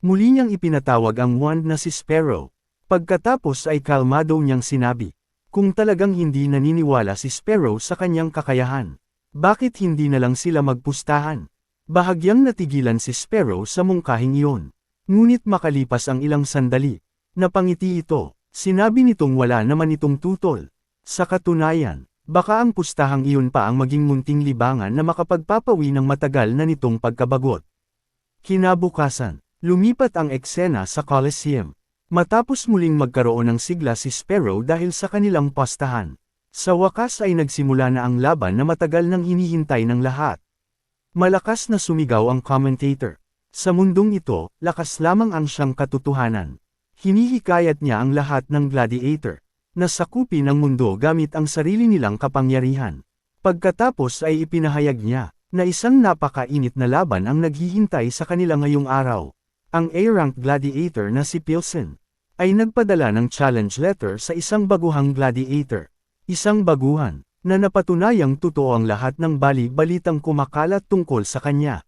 Muli niyang ipinatawag ang wand na si Sparrow. Pagkatapos ay kalmado niyang sinabi, kung talagang hindi naniniwala si Sparrow sa kanyang kakayahan, bakit hindi na lang sila magpustahan? Bahagyang natigilan si Sparrow sa mungkahing iyon. Ngunit makalipas ang ilang sandali, napangiti ito, sinabi nitong wala naman itong tutol. Sa katunayan, baka ang pustahang iyon pa ang maging munting libangan na makapagpapawi ng matagal na nitong pagkabagot. Kinabukasan, lumipat ang eksena sa Coliseum. Matapos muling magkaroon ng sigla si Sparrow dahil sa kanilang pastahan, sa wakas ay nagsimula na ang laban na matagal nang hinihintay ng lahat. Malakas na sumigaw ang commentator. Sa mundong ito, lakas lamang ang siyang katotohanan. Hinihikayat niya ang lahat ng gladiator na sakupin ang mundo gamit ang sarili nilang kapangyarihan. Pagkatapos ay ipinahayag niya na isang napakainit na laban ang naghihintay sa kanila ngayong araw. Ang A-rank gladiator na si Pilsen ay nagpadala ng challenge letter sa isang baguhang gladiator. Isang baguhan na napatunayang totoo ang lahat ng bali-balitang kumakalat tungkol sa kanya.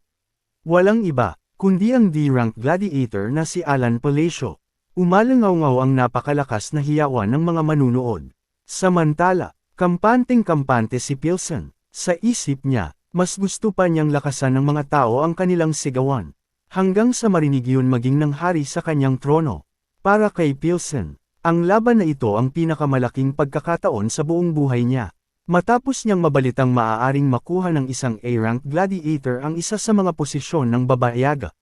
Walang iba kundi ang D-rank gladiator na si Alan Palacio. Umalangaw-ngaw ang napakalakas na hiyawan ng mga manunood. Samantala, kampanteng-kampante si Pilsen. Sa isip niya, mas gusto pa niyang lakasan ng mga tao ang kanilang sigawan, hanggang sa marinig yun maging ng hari sa kanyang trono. Para kay Pilsen, ang laban na ito ang pinakamalaking pagkakataon sa buong buhay niya. Matapos niyang mabalitang maaaring makuha ng isang A-rank gladiator ang isa sa mga posisyon ng babayaga,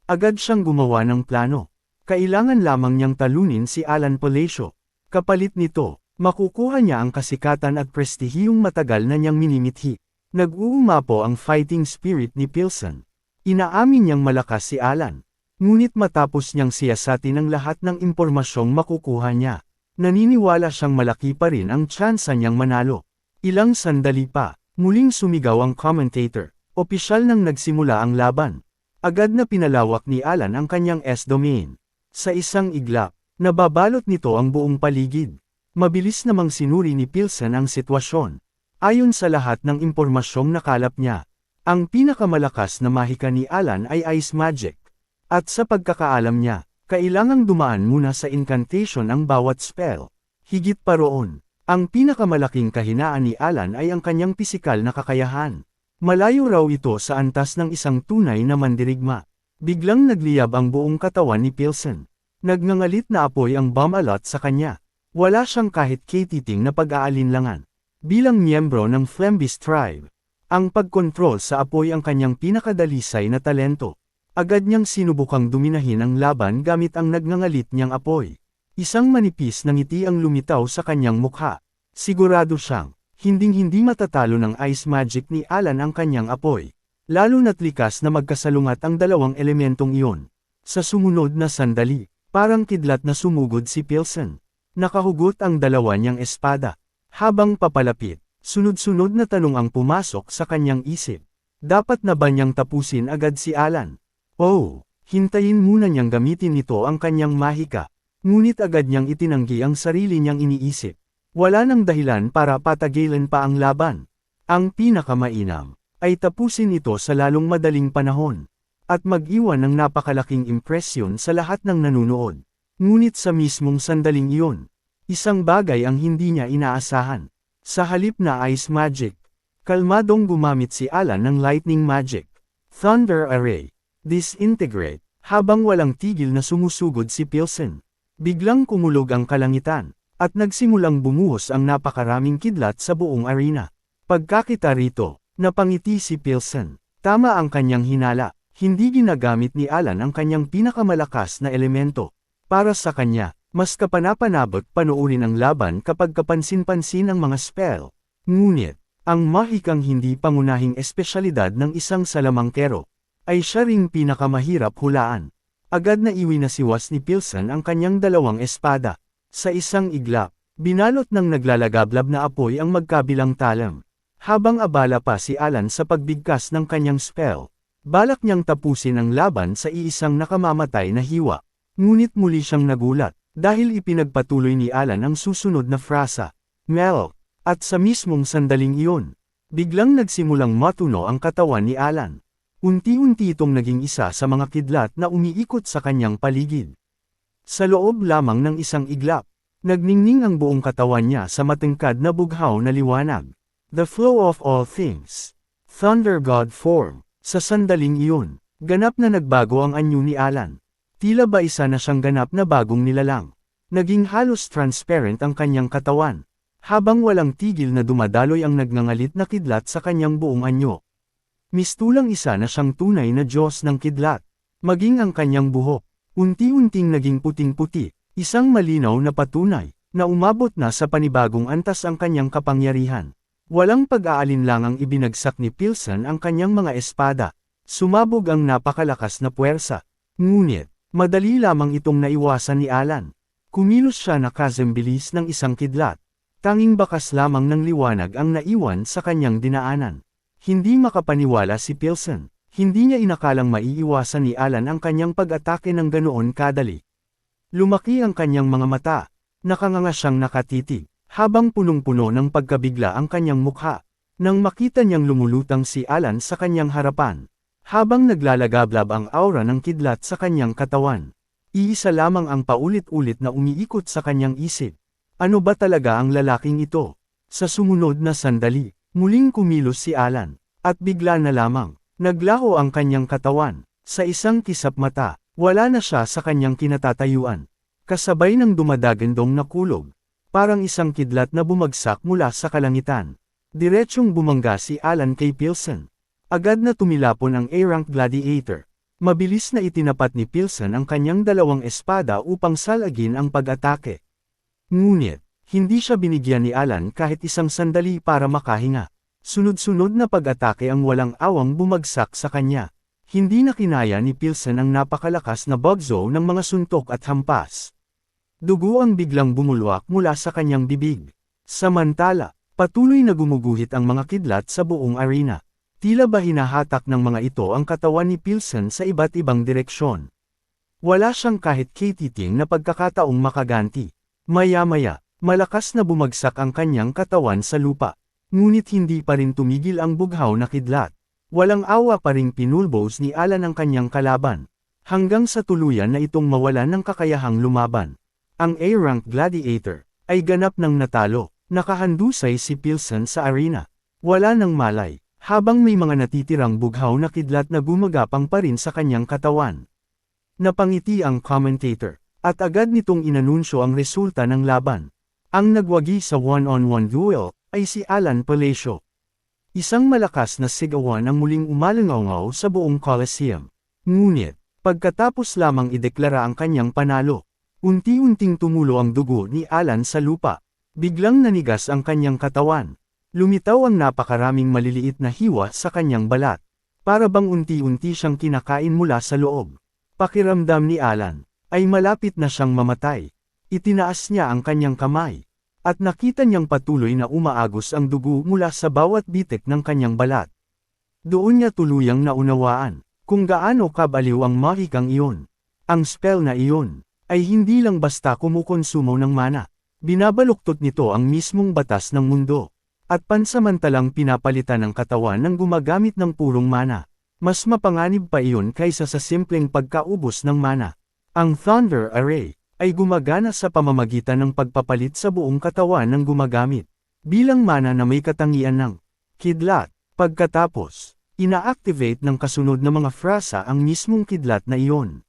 agad siyang gumawa ng plano. Kailangan lamang niyang talunin si Alan Palacio. Kapalit nito, makukuha niya ang kasikatan at prestihiyong matagal na niyang minimithi. Nag-uumapo ang fighting spirit ni Pilsen. Inaamin niyang malakas si Alan. Ngunit matapos niyang siyasatin ang lahat ng impormasyong makukuha niya, naniniwala siyang malaki pa rin ang tsansa niyang manalo. Ilang sandali pa, muling sumigaw ang commentator. Opisyal nang nagsimula ang laban. Agad na pinalawak ni Alan ang kanyang S-domain. Sa isang iglap, nababalot nito ang buong paligid. Mabilis namang sinuri ni Pilsen ang sitwasyon. Ayon sa lahat ng impormasyong nakalap niya, ang pinakamalakas na mahika ni Alan ay Ice Magic. At sa pagkakaalam niya, kailangang dumaan muna sa incantation ang bawat spell. Higit pa roon, ang pinakamalaking kahinaan ni Alan ay ang kanyang pisikal na kakayahan. Malayo raw ito sa antas ng isang tunay na mandirigma. Biglang nagliyab ang buong katawan ni Pilsen. Nagngangalit na apoy ang bomb-alot sa kanya. Wala siyang kahit katiting na pag-aalinlangan. Bilang miyembro ng Flembis tribe, ang pagkontrol sa apoy ang kanyang pinakadalisay na talento. Agad niyang sinubukang duminahin ang laban gamit ang nagngangalit niyang apoy. Isang manipis na ngiti ang lumitaw sa kanyang mukha. Sigurado siyang, hinding-hindi matatalo ng Ice Magic ni Alan ang kanyang apoy. Lalo na't likas na magkasalungat ang dalawang elementong iyon. Sa sumunod na sandali, parang kidlat na sumugod si Pilsen. Nakahugot ang dalawa niyang espada. Habang papalapit, sunod-sunod na tanong ang pumasok sa kanyang isip. Dapat na ba niyang tapusin agad si Alan? Oh, hintayin muna niyang gamitin nito ang kanyang mahika. Ngunit agad niyang itinanggi ang sarili niyang iniisip. Wala nang dahilan para patagilan pa ang laban. Ang pinakamainam ay tapusin ito sa lalong madaling panahon, at mag-iwan ng napakalaking impresyon sa lahat ng nanunood. Ngunit sa mismong sandaling iyon, isang bagay ang hindi niya inaasahan. Sa halip na Ice Magic, kalmadong gumamit si Alan ng Lightning Magic, Thunder Array, Disintegrate, habang walang tigil na sumusugod si Pilsen. Biglang kumulog ang kalangitan, at nagsimulang bumuhos ang napakaraming kidlat sa buong arena. Pagkakita rito, napangiti si Pilsen. Tama ang kanyang hinala, hindi ginagamit ni Alan ang kanyang pinakamalakas na elemento. Para sa kanya, mas kapanapanabot panoorin ang laban kapag kapansin-pansin ang mga spell. Ngunit, ang mahikang hindi pangunahing espesyalidad ng isang salamangkero, ay siya ring pinakamahirap hulaan. Agad na iwinasiwas ni Pilsen ang kanyang dalawang espada. Sa isang iglap, binalot ng naglalagablab na apoy ang magkabilang talam. Habang abala pa si Alan sa pagbigkas ng kanyang spell, balak niyang tapusin ang laban sa iisang nakamamatay na hiwa. Ngunit muli siyang nagulat, dahil ipinagpatuloy ni Alan ang susunod na frasa, Mel. At sa mismong sandaling iyon, biglang nagsimulang matuno ang katawan ni Alan. Unti-unti itong naging isa sa mga kidlat na umiikot sa kanyang paligid. Sa loob lamang ng isang iglap, nagningning ang buong katawan niya sa matangkad na bughaw na liwanag. The flow of all things. Thunder God form. Sa sandaling iyon, ganap na nagbago ang anyo ni Alan. Tila ba isa na siyang ganap na bagong nilalang. Naging halos transparent ang kanyang katawan, habang walang tigil na dumadaloy ang nagngangalit na kidlat sa kanyang buong anyo. Mistulang isa na siyang tunay na Diyos ng kidlat. Maging ang kanyang buhok, unti-unting naging puting-puti, isang malinaw na patunay, na umabot na sa panibagong antas ang kanyang kapangyarihan. Walang pag-aalinlangang ibinagsak ni Pilsen ang kanyang mga espada. Sumabog ang napakalakas na puwersa. Ngunit, madali lamang itong naiwasan ni Alan. Kumilos siya na kasambilis ng isang kidlat. Tanging bakas lamang ng liwanag ang naiwan sa kanyang dinaanan. Hindi makapaniwala si Pilsen. Hindi niya inakalang maiiwasan ni Alan ang kanyang pag-atake ng ganoon kadali. Lumaki ang kanyang mga mata. Nakanganga siyang nakatitig, habang punong-puno ng pagkabigla ang kanyang mukha. Nang makita niyang lumulutang si Alan sa kanyang harapan, habang naglalagablab ang aura ng kidlat sa kanyang katawan. Iisa lamang ang paulit-ulit na umiikot sa kanyang isip. Ano ba talaga ang lalaking ito? Sa sumunod na sandali, muling kumilos si Alan, at bigla na lamang, naglaho ang kanyang katawan. Sa isang kisap mata, wala na siya sa kanyang kinatatayuan. Kasabay ng dumadagandong na kulog, parang isang kidlat na bumagsak mula sa kalangitan. Diretsyong bumangga si Alan kay Pilsen. Agad na tumilapon ang A-rank gladiator. Mabilis na itinapat ni Pilsen ang kanyang dalawang espada upang salagin ang pag-atake. Ngunit, hindi siya binigyan ni Alan kahit isang sandali para makahinga. Sunod-sunod na pag-atake ang walang awang bumagsak sa kanya. Hindi na kinaya ni Pilsen ang napakalakas na bugso ng mga suntok at hampas. Dugo ang biglang bumulwak mula sa kanyang bibig. Samantala, patuloy na gumuguhit ang mga kidlat sa buong arena. Tila ba hinahatak ng mga ito ang katawan ni Pilsen sa iba't ibang direksyon. Wala siyang kahit katiting na pagkakataong makaganti. Maya-maya, malakas na bumagsak ang kanyang katawan sa lupa. Ngunit hindi pa rin tumigil ang bughaw na kidlat. Walang awa pa ring pinulbos ni Alan ang kanyang kalaban. Hanggang sa tuluyan na itong mawalan ng kakayahang lumaban. Ang A-rank gladiator ay ganap ng natalo. Nakahandusay si Pilsen sa arena. Wala nang malay. Habang may mga natitirang bughaw na kidlat na gumagapang pa rin sa kanyang katawan. Napangiti ang commentator, at agad nitong inanunsyo ang resulta ng laban. Ang nagwagi sa one-on-one duel, ay si Alan Palacio. Isang malakas na sigawan ang muling umalangaw sa buong Coliseum. Ngunit, pagkatapos lamang ideklara ang kanyang panalo, unti-unting tumulo ang dugo ni Alan sa lupa. Biglang nanigas ang kanyang katawan. Lumitaw ang napakaraming maliliit na hiwa sa kanyang balat. Para bang unti-unti siyang kinakain mula sa loob. Pakiramdam ni Alan, ay malapit na siyang mamatay. Itinaas niya ang kanyang kamay. At nakita niyang patuloy na umaagos ang dugo mula sa bawat bitik ng kanyang balat. Doon niya tuluyang naunawaan, kung gaano kabaliw ang mahikang iyon. Ang spell na iyon, ay hindi lang basta kumukonsumo ng mana. Binabaluktot nito ang mismong batas ng mundo. At pansamantalang pinapalitan ng katawan ng gumagamit ng purong mana. Mas mapanganib pa iyon kaysa sa simpleng pagkaubos ng mana. Ang Thunder Array ay gumagana sa pamamagitan ng pagpapalit sa buong katawan ng gumagamit. Bilang mana na may katangian ng kidlat. Pagkatapos, ina-activate ng kasunod na mga frasa ang mismong kidlat na iyon.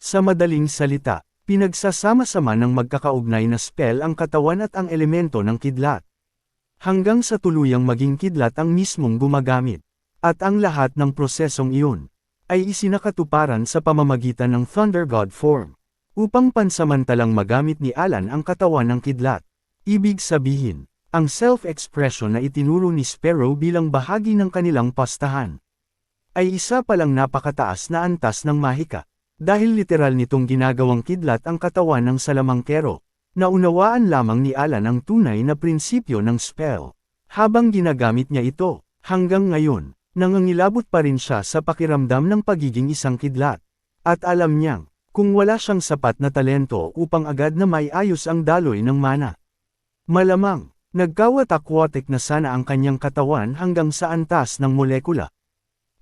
Sa madaling salita, pinagsasama-sama ng magkakaugnay na spell ang katawan at ang elemento ng kidlat. Hanggang sa tuluyang maging kidlat ang mismong gumagamit. At ang lahat ng prosesong iyon, ay isinakatuparan sa pamamagitan ng Thunder God form. Upang pansamantalang magamit ni Alan ang katawan ng kidlat. Ibig sabihin, ang self-expression na itinuro ni Sparrow bilang bahagi ng kanilang pastahan, ay isa palang napakataas na antas ng mahika. Dahil literal nitong ginagawang kidlat ang katawan ng salamangkero. Naunawaan lamang ni Alan ang tunay na prinsipyo ng spell. Habang ginagamit niya ito, hanggang ngayon, nangangilabot pa rin siya sa pakiramdam ng pagiging isang kidlat. At alam niyang, kung wala siyang sapat na talento upang agad na maiayos ang daloy ng mana. Malamang, nagkawatak-watik na sana ang kanyang katawan hanggang sa antas ng molekula.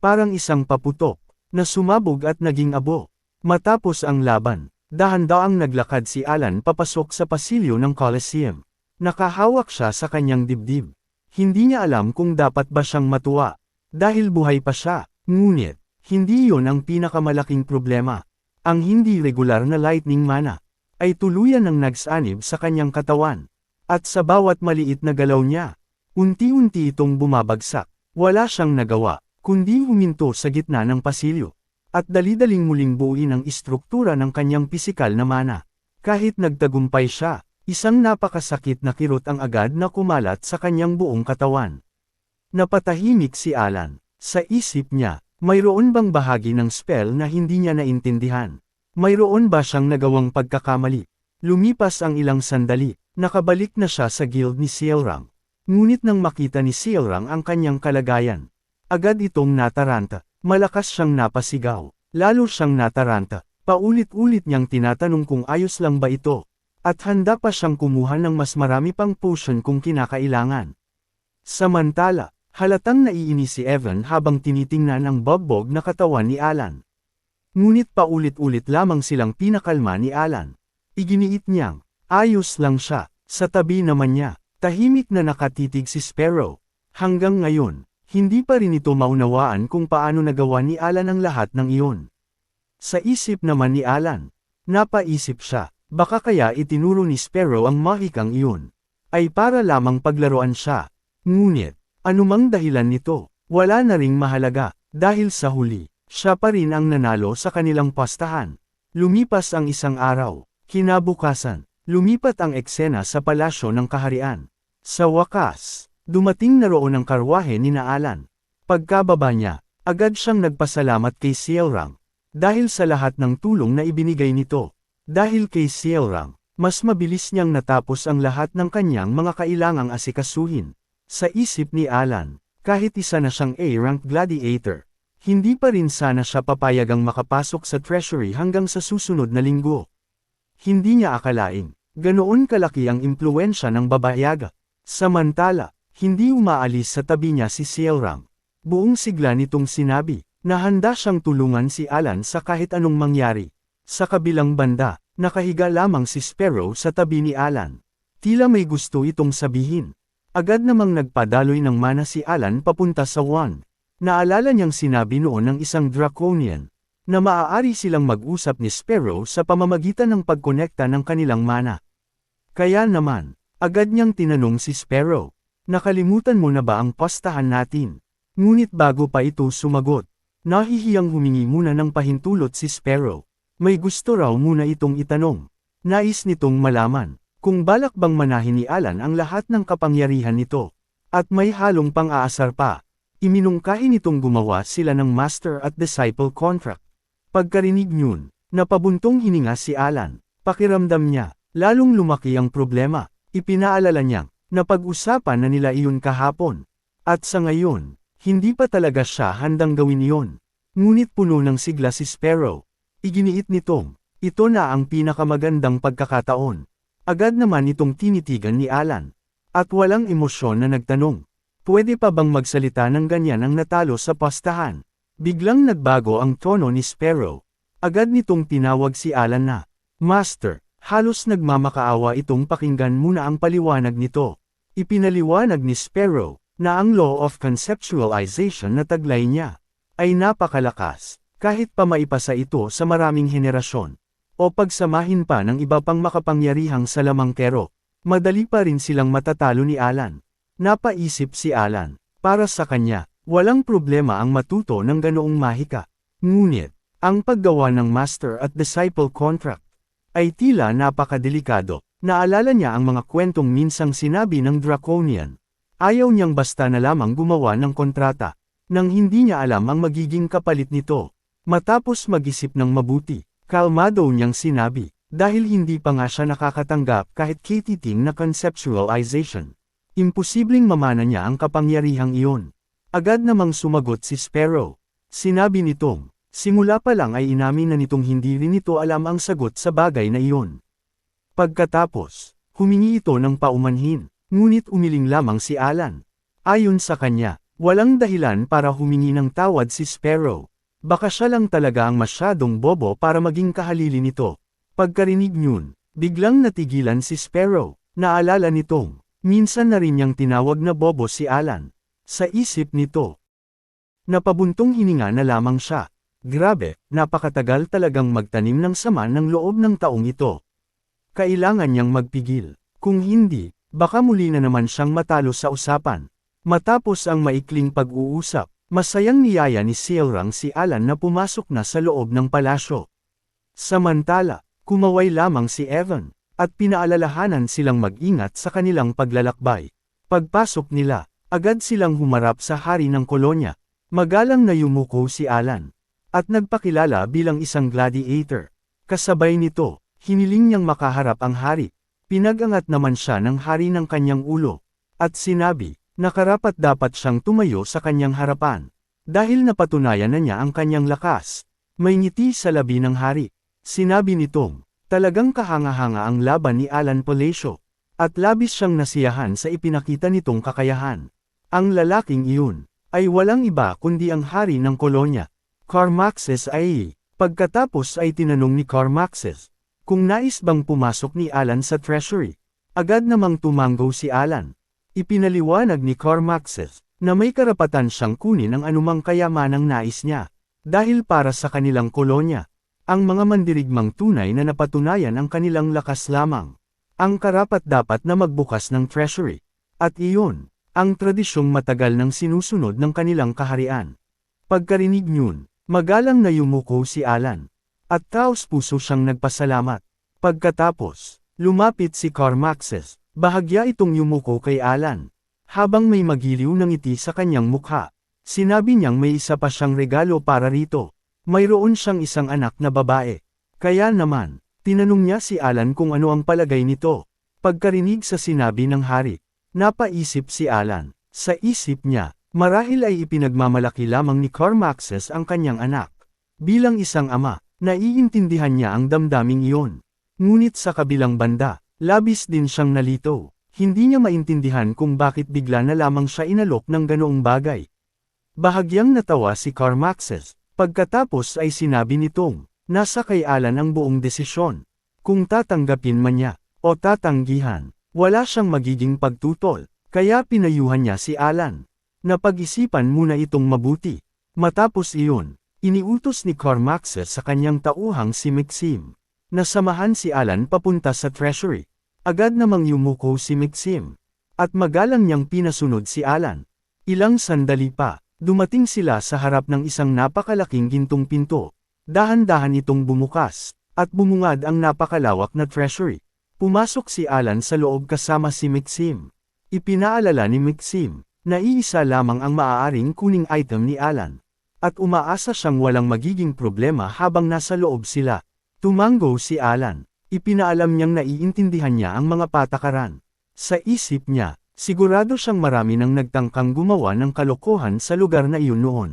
parang isang paputok, na sumabog at naging abo. Matapos ang laban, dahan-daang naglakad si Alan papasok sa pasilyo ng Coliseum. Nakahawak siya sa kanyang dibdib. Hindi niya alam kung dapat ba siyang matuwa, dahil buhay pa siya. Ngunit, hindi yon ang pinakamalaking problema. Ang hindi regular na lightning mana, ay tuluyan ng nagsanib sa kanyang katawan. At sa bawat maliit na galaw niya, unti-unti itong bumabagsak. Wala siyang nagawa, kundi huminto sa gitna ng pasilyo. At dali-daling muling buuin ang istruktura ng kanyang pisikal na mana. Kahit nagtagumpay siya, isang napakasakit na kirot ang agad na kumalat sa kanyang buong katawan. Napatahimik si Alan. Sa isip niya, mayroon bang bahagi ng spell na hindi niya naintindihan? Mayroon ba siyang nagawang pagkakamali? Lumipas ang ilang sandali, nakabalik na siya sa guild ni Sealrang. Ngunit nang makita ni Sealrang ang kanyang kalagayan, agad itong nataranta. Malakas siyang napasigaw. Lalo siyang nataranta. Paulit-ulit niyang tinatanong kung ayos lang ba ito. At handa pa siyang kumuha ng mas marami pang potion kung kinakailangan. Samantala, halatang naiinis si Evan habang tinitingnan ang bogbog na katawan ni Alan. Ngunit paulit-ulit lamang silang pinakalma ni Alan. Iginiit niyang, ayos lang siya. Sa tabi naman niya, tahimik na nakatitig si Sparrow. Hanggang ngayon, hindi pa rin ito maunawaan kung paano nagawa ni Alan ang lahat ng iyon. Sa isip naman ni Alan, napaisip siya, baka kaya itinuro ni Sparrow ang mahikang iyon, ay para lamang paglaruan siya. Ngunit, anumang dahilan nito, wala na ring mahalaga, dahil sa huli, siya pa rin ang nanalo sa kanilang pastahan. Lumipas ang isang araw, kinabukasan, lumipat ang eksena sa palasyo ng kaharian. Sa wakas, dumating na roon ang karwahe ni Alan. Pagkababa niya, agad siyang nagpasalamat kay Sealrang, dahil sa lahat ng tulong na ibinigay nito. Dahil kay Sealrang, mas mabilis niyang natapos ang lahat ng kanyang mga kailangang asikasuhin. Sa isip ni Alan, kahit isa na siyang A-rank gladiator, hindi pa rin sana siya papayagang makapasok sa treasury hanggang sa susunod na linggo. Hindi niya akalain, ganoon kalaki ang impluwensya ng babayaga. Samantala, hindi umaalis sa tabi niya si Sealrang. Buong sigla nitong sinabi, na handa siyang tulungan si Alan sa kahit anong mangyari. Sa kabilang banda, nakahiga lamang si Sparrow sa tabi ni Alan. Tila may gusto itong sabihin. Agad namang nagpadaloy ng mana si Alan papunta sa wand. Naalala niyang sinabi noon ng isang Draconian, na maaari silang mag-usap ni Sparrow sa pamamagitan ng pagkonekta ng kanilang mana. Kaya naman, agad niyang tinanong si Sparrow, nakalimutan mo na ba ang pastahan natin? Ngunit bago pa ito sumagot, nahihiyang humingi muna ng pahintulot si Sparrow. May gusto raw muna itong itanong. Nais nitong malaman, kung balak bang manahin ni Alan ang lahat ng kapangyarihan nito. At may halong pang-aasar pa. Iminungkahi nitong gumawa sila ng Master at Disciple contract. Pagkarinig niyon, napabuntong hininga si Alan. Pakiramdam niya, lalong lumaki ang problema. Ipinaalala niyang, napag-usapan na nila iyon kahapon. At sa ngayon, hindi pa talaga siya handang gawin iyon. Ngunit puno ng sigla si Sparrow. Iginiit nitong, ito na ang pinakamagandang pagkakataon. Agad naman itong tinitigan ni Alan. At walang emosyon na nagtanong, pwede pa bang magsalita ng ganyan ang natalo sa pastahan? Biglang nagbago ang tono ni Sparrow. Agad nitong tinawag si Alan na, Master, halos nagmamakaawa itong pakinggan muna ang paliwanag nito. Ipinaliwanag ni Sparrow, na ang law of conceptualization na taglay niya, ay napakalakas, kahit pa maipasa ito sa maraming henerasyon, o pagsamahin pa ng iba pang makapangyarihang salamangkero, madali pa rin silang matatalo ni Alan. Napaisip si Alan, para sa kanya, walang problema ang matuto ng ganoong mahika. Ngunit, ang paggawa ng Master at Disciple contract, ay tila napakadelikado. Naalala niya ang mga kwentong minsang sinabi ng Draconian. Ayaw niyang basta na lamang gumawa ng kontrata, nang hindi niya alam ang magiging kapalit nito. Matapos mag-isip ng mabuti, kalmado niyang sinabi, dahil hindi pa nga siya nakakatanggap kahit kititing na conceptualization. Imposibleng mamana niya ang kapangyarihang iyon. Agad namang sumagot si Sparrow. Sinabi nitong, simula pa lang ay inamin na nitong hindi rin ito alam ang sagot sa bagay na iyon. Pagkatapos, humingi ito ng paumanhin, ngunit umiling lamang si Alan. Ayon sa kanya, Walang dahilan para humingi ng tawad si Sparrow. Baka siya lang talaga ang masyadong bobo para maging kahalili nito. Pagkarinig niyon, biglang natigilan si Sparrow. Naalala nitong, minsan na rin niyang tinawag na bobo si Alan. Sa isip nito, napabuntong hininga na lamang siya. Grabe, napakatagal talagang magtanim ng sama ng loob ng taong ito. Kailangan niyang magpigil. Kung hindi, baka muli na naman siyang matalo sa usapan. Matapos ang maikling pag-uusap, masayang niyaya ni Sealrang si Alan na pumasok na sa loob ng palasyo. Samantala, kumaway lamang si Evan, at pinaalalahanan silang mag-ingat sa kanilang paglalakbay. Pagpasok nila, agad silang humarap sa hari ng kolonya. Magalang na yumuko si Alan, at nagpakilala bilang isang gladiator. Kasabay nito, hiniling niyang makaharap ang hari. Pinag-angat naman siya ng hari ng kanyang ulo, at sinabi, nakarapat dapat siyang tumayo sa kanyang harapan. Dahil napatunayan na niya ang kanyang lakas. May ngiti sa labi ng hari. Sinabi nitong, talagang kahanga-hanga ang laban ni Alan Palacio. At labis siyang nasiyahan sa ipinakita nitong kakayahan. Ang lalaking iyon, ay walang iba kundi ang hari ng kolonya. Carmaxes ay, pagkatapos ay tinanong ni Carmaxes, kung nais bang pumasok ni Alan sa treasury. Agad namang tumanggo si Alan. Ipinaliwanag ni Carmaxes, na may karapatan siyang kunin ang anumang kayamanang nais niya. Dahil para sa kanilang kolonya, ang mga mandirigmang tunay na napatunayan ang kanilang lakas lamang. Ang karapat-dapat na magbukas ng treasury. At iyon, ang tradisyong matagal nang sinusunod ng kanilang kaharian. Pagkarinig niyon, magalang na yumuko si Alan. At taos-puso siyang nagpasalamat. Pagkatapos, lumapit si Carmaxes. Bahagya itong yumuko kay Alan. Habang may magiliw ng ngiti sa kanyang mukha, sinabi niyang may isa pa siyang regalo para rito. Mayroon siyang isang anak na babae. Kaya naman, tinanong niya si Alan kung ano ang palagay nito. Pagkarinig sa sinabi ng hari, napaisip si Alan. Sa isip niya, marahil ay ipinagmamalaki lamang ni Carmaxes ang kanyang anak. Bilang isang ama, naiintindihan niya ang damdaming iyon. Ngunit sa kabilang banda, labis din siyang nalito. Hindi niya maintindihan kung bakit bigla na lamang siya inalok ng ganoong bagay. Bahagyang natawa si Carmaxes. Pagkatapos ay sinabi nitong, nasa kay Alan ang buong desisyon. Kung tatanggapin man niya, o tatanggihan, wala siyang magiging pagtutol. Kaya pinayuhan niya si Alan. Napag-isipan muna itong mabuti. Matapos iyon, iniutos ni Carmaxes sa kanyang tauhang si Maxim. Nasamahan si Alan papunta sa treasury. Agad namang yumuko si Maxim. At magalang niyang pinasunod si Alan. Ilang sandali pa, dumating sila sa harap ng isang napakalaking gintong pinto. Dahan-dahan itong bumukas, at bumungad ang napakalawak na treasury. Pumasok si Alan sa loob kasama si Maxim. Ipinaalala ni Maxim, na iisa lamang ang maaaring kuning item ni Alan. At umaasa siyang walang magiging problema habang nasa loob sila. Tumanggo si Alan. Ipinaalam niyang naiintindihan niya ang mga patakaran. Sa isip niya, sigurado siyang marami nang nagtangkang gumawa ng kalokohan sa lugar na iyon noon.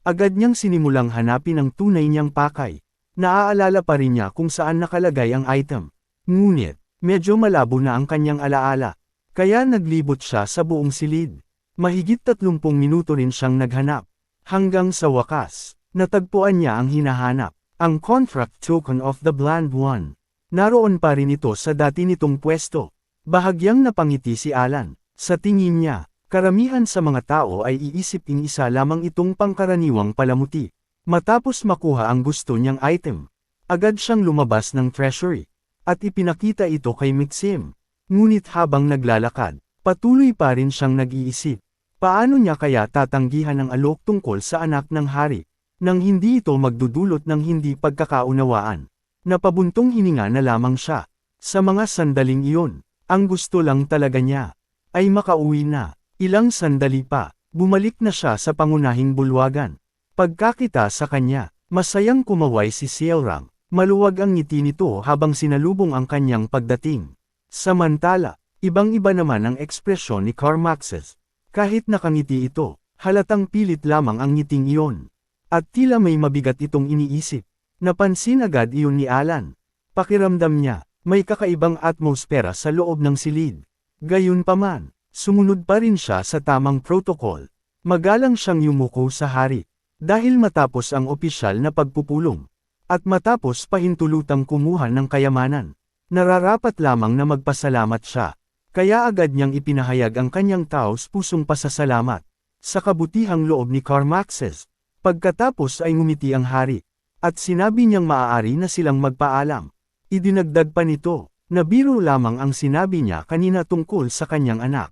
Agad niyang sinimulang hanapin ang tunay niyang pakay. Naaalala pa rin niya kung saan nakalagay ang item. Ngunit, medyo malabo na ang kanyang alaala. Kaya naglibot siya sa buong silid. Mahigit 30 minuto rin siyang naghanap. Hanggang sa wakas, natagpuan niya ang hinahanap. Ang contract token of the Bland One. Naroon pa rin ito sa dati nitong pwesto. Bahagyang napangiti si Alan. Sa tingin niya, karamihan sa mga tao ay iisipin isa lamang itong pangkaraniwang palamuti. Matapos makuha ang gusto niyang item, agad siyang lumabas ng treasury. At ipinakita ito kay Maxim. Ngunit habang naglalakad, patuloy pa rin siyang nag-iisip. Paano niya kaya tatanggihan ang alok tungkol sa anak ng hari? Nang hindi ito magdudulot ng hindi pagkakaunawaan. Napabuntong hininga na lamang siya. Sa mga sandaling iyon, ang gusto lang talaga niya ay makauwi na. Ilang sandali pa, bumalik na siya sa pangunahing bulwagan. Pagkakita sa kanya, masayang kumaway si Sealrang. Maluwag ang ngiti nito habang sinalubong ang kanyang pagdating. Samantala, ibang-iba naman ang ekspresyon ni Carmaxes. Kahit nakangiti ito, halatang pilit lamang ang ngiting iyon. At tila may mabigat itong iniisip. Napansin agad iyon ni Alan. Pakiramdam niya, may kakaibang atmosfera sa loob ng silid. Gayunpaman, sumunod pa rin siya sa tamang protocol. Magalang siyang yumuko sa hari. Dahil matapos ang opisyal na pagpupulong. At matapos pahintulutang kumuha ng kayamanan. Nararapat lamang na magpasalamat siya. Kaya agad niyang ipinahayag ang kanyang taos-pusong pasasalamat. Sa kabutihang loob ni Carmaxes. Pagkatapos ay ngumiti ang hari. At sinabi niyang maaari na silang magpaalam. Idinagdag pa nito, na biro lamang ang sinabi niya kanina tungkol sa kanyang anak.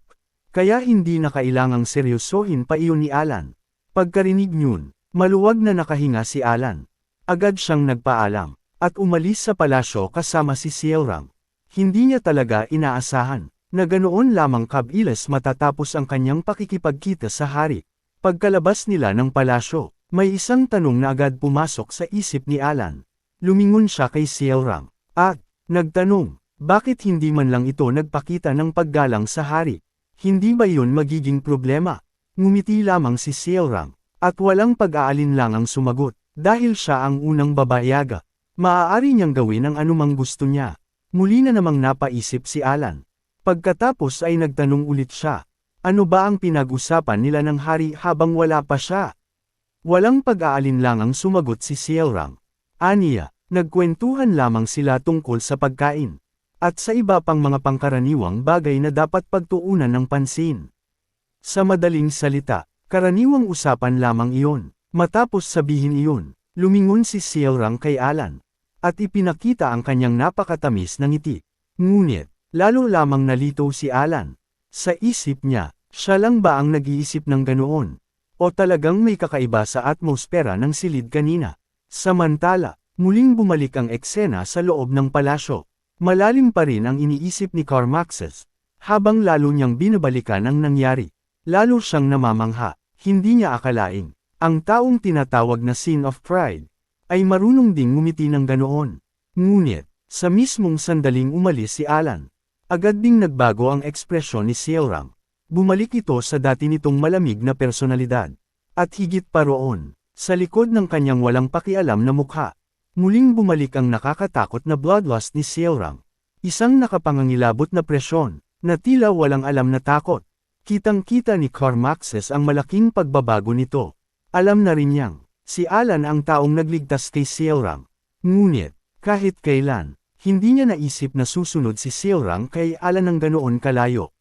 Kaya hindi na kailangang seryosohin pa iyon ni Alan. Pagkarinig niyon, maluwag na nakahinga si Alan. Agad siyang nagpaalam, at umalis sa palasyo kasama si Seilram. Hindi niya talaga inaasahan, na ganoon lamang kabilis matatapos ang kanyang pakikipagkita sa hari. Pagkalabas nila ng palasyo, may isang tanong na agad pumasok sa isip ni Alan. Lumingon siya kay Seilram, at nagtanong, bakit hindi man lang ito nagpakita ng paggalang sa hari? Hindi ba yun magiging problema? Ngumiti lamang si Seilram, at walang pag-aalinlangang sumagot, dahil siya ang unang babayaga. Maaari niyang gawin ang anumang gusto niya. Muli na namang napaisip si Alan. Pagkatapos ay nagtanong ulit siya, ano ba ang pinag-usapan nila ng hari habang wala pa siya? Walang pag-aalinlangang sumagot si Seilram. Aniya, nagkwentuhan lamang sila tungkol sa pagkain. At sa iba pang mga pangkaraniwang bagay na dapat pagtuunan ng pansin. Sa madaling salita, karaniwang usapan lamang iyon. Matapos sabihin iyon, lumingon si Seilram kay Alan. At ipinakita ang kanyang napakatamis na ngiti. Ngunit, lalo lamang nalito si Alan. Sa isip niya, siya lang ba ang nag-iisip ng ganoon? O talagang may kakaiba sa atmosfera ng silid kanina? Samantala, muling bumalik ang eksena sa loob ng palasyo. Malalim pa rin ang iniisip ni Carmaxes. Habang lalo niyang binabalikan ang nangyari, lalo siyang namamangha. Hindi niya akalaing, ang taong tinatawag na Sin of Pride, ay marunong ding ngumiti ng ganoon. Ngunit, sa mismong sandaling umalis si Alan, agad ding nagbago ang ekspresyon ni Seilram. Bumalik ito sa dati nitong malamig na personalidad. At higit pa roon, sa likod ng kanyang walang pakialam na mukha, muling bumalik ang nakakatakot na bloodlust ni Seilram. Isang nakapangangilabot na presyon, na tila walang alam na takot. Kitang-kita ni Carmaxes ang malaking pagbabago nito. Alam na rin niyang, si Alan ang taong nagligtas kay Seilram. Ngunit, kahit kailan, hindi niya naisip na susunod si Seilram kay Alan ng ganoon kalayo.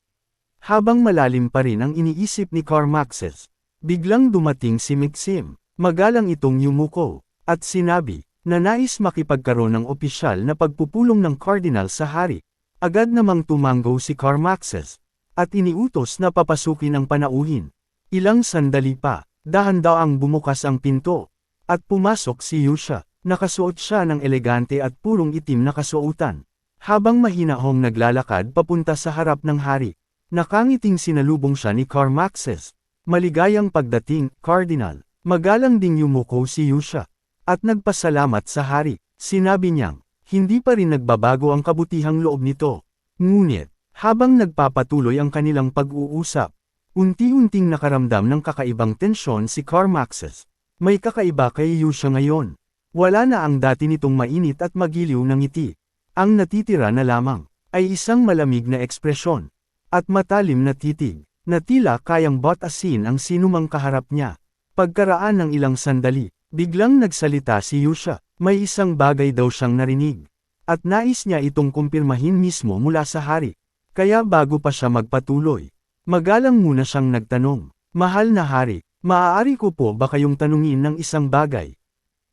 Habang malalim pa rin ang iniisip ni Carmaxes, biglang dumating si Maxim. Magalang itong yumuko, at sinabi, na nais makipagkaroon ng opisyal na pagpupulong ng Cardinal sa hari. Agad namang tumanggo si Carmaxes, at iniutos na papasukin ang panauhin. Ilang sandali pa, dahan-daang bumukas ang pinto, at pumasok si Yusha. Nakasuot siya ng elegante at purong itim na kasuotan. Habang mahinahong naglalakad papunta sa harap ng hari, nakangiting sinalubong siya ni Carmaxes. Maligayang pagdating, Cardinal. Magalang ding yumuko si Yusha. At nagpasalamat sa hari. Sinabi niyang, hindi pa rin nagbabago ang kabutihang loob nito. Ngunit, habang nagpapatuloy ang kanilang pag-uusap, unti-unting nakaramdam ng kakaibang tensyon si Carmaxes. May kakaiba kay Yusha ngayon. Wala na ang dati nitong mainit at magiliw na ngiti. Ang natitira na lamang, ay isang malamig na ekspresyon. At matalim na titig, na tila kayang batasin ang sinumang kaharap niya. Pagkaraan ng ilang sandali, biglang nagsalita si Yusha. May isang bagay daw siyang narinig. At nais niya itong kumpirmahin mismo mula sa hari. Kaya bago pa siya magpatuloy, magalang muna siyang nagtanong, Mahal na hari, maaari ko po ba kayong tanungin ng isang bagay?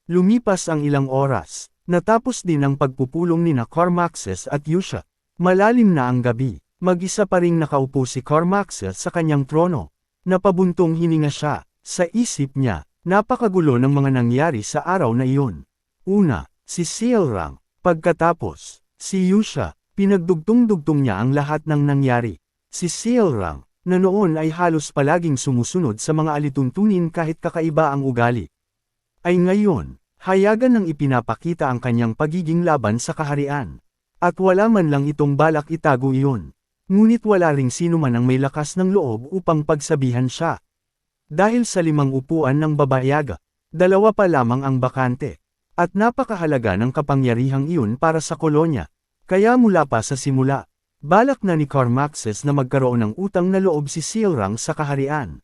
Lumipas ang ilang oras, natapos din ang pagpupulong ni Carmaxes at Yusha. Malalim na ang gabi, mag-isa pa ring nakaupo si Carmaxes sa kanyang trono. Napabuntong hininga siya, sa isip niya. Napakagulo ng mga nangyari sa araw na iyon. Una, si Seilram. Pagkatapos, si Yusha. Pinagdugtong-dugtong niya ang lahat ng nangyari. Si Seilram, na noon ay halos palaging sumusunod sa mga alituntunin kahit kakaiba ang ugali, ay ngayon, hayagan ng ipinapakita ang kanyang pagiging laban sa kaharian. At wala man lang itong balak itago iyon. Ngunit wala ring sino man ang may lakas ng loob upang pagsabihan siya. Dahil sa 5 upuan ng babayaga, 2 pa lamang ang bakante. At napakahalaga ng kapangyarihang iyon para sa kolonya. Kaya mula pa sa simula, balak na ni Carmaxes na magkaroon ng utang na loob si Seilram sa kaharian.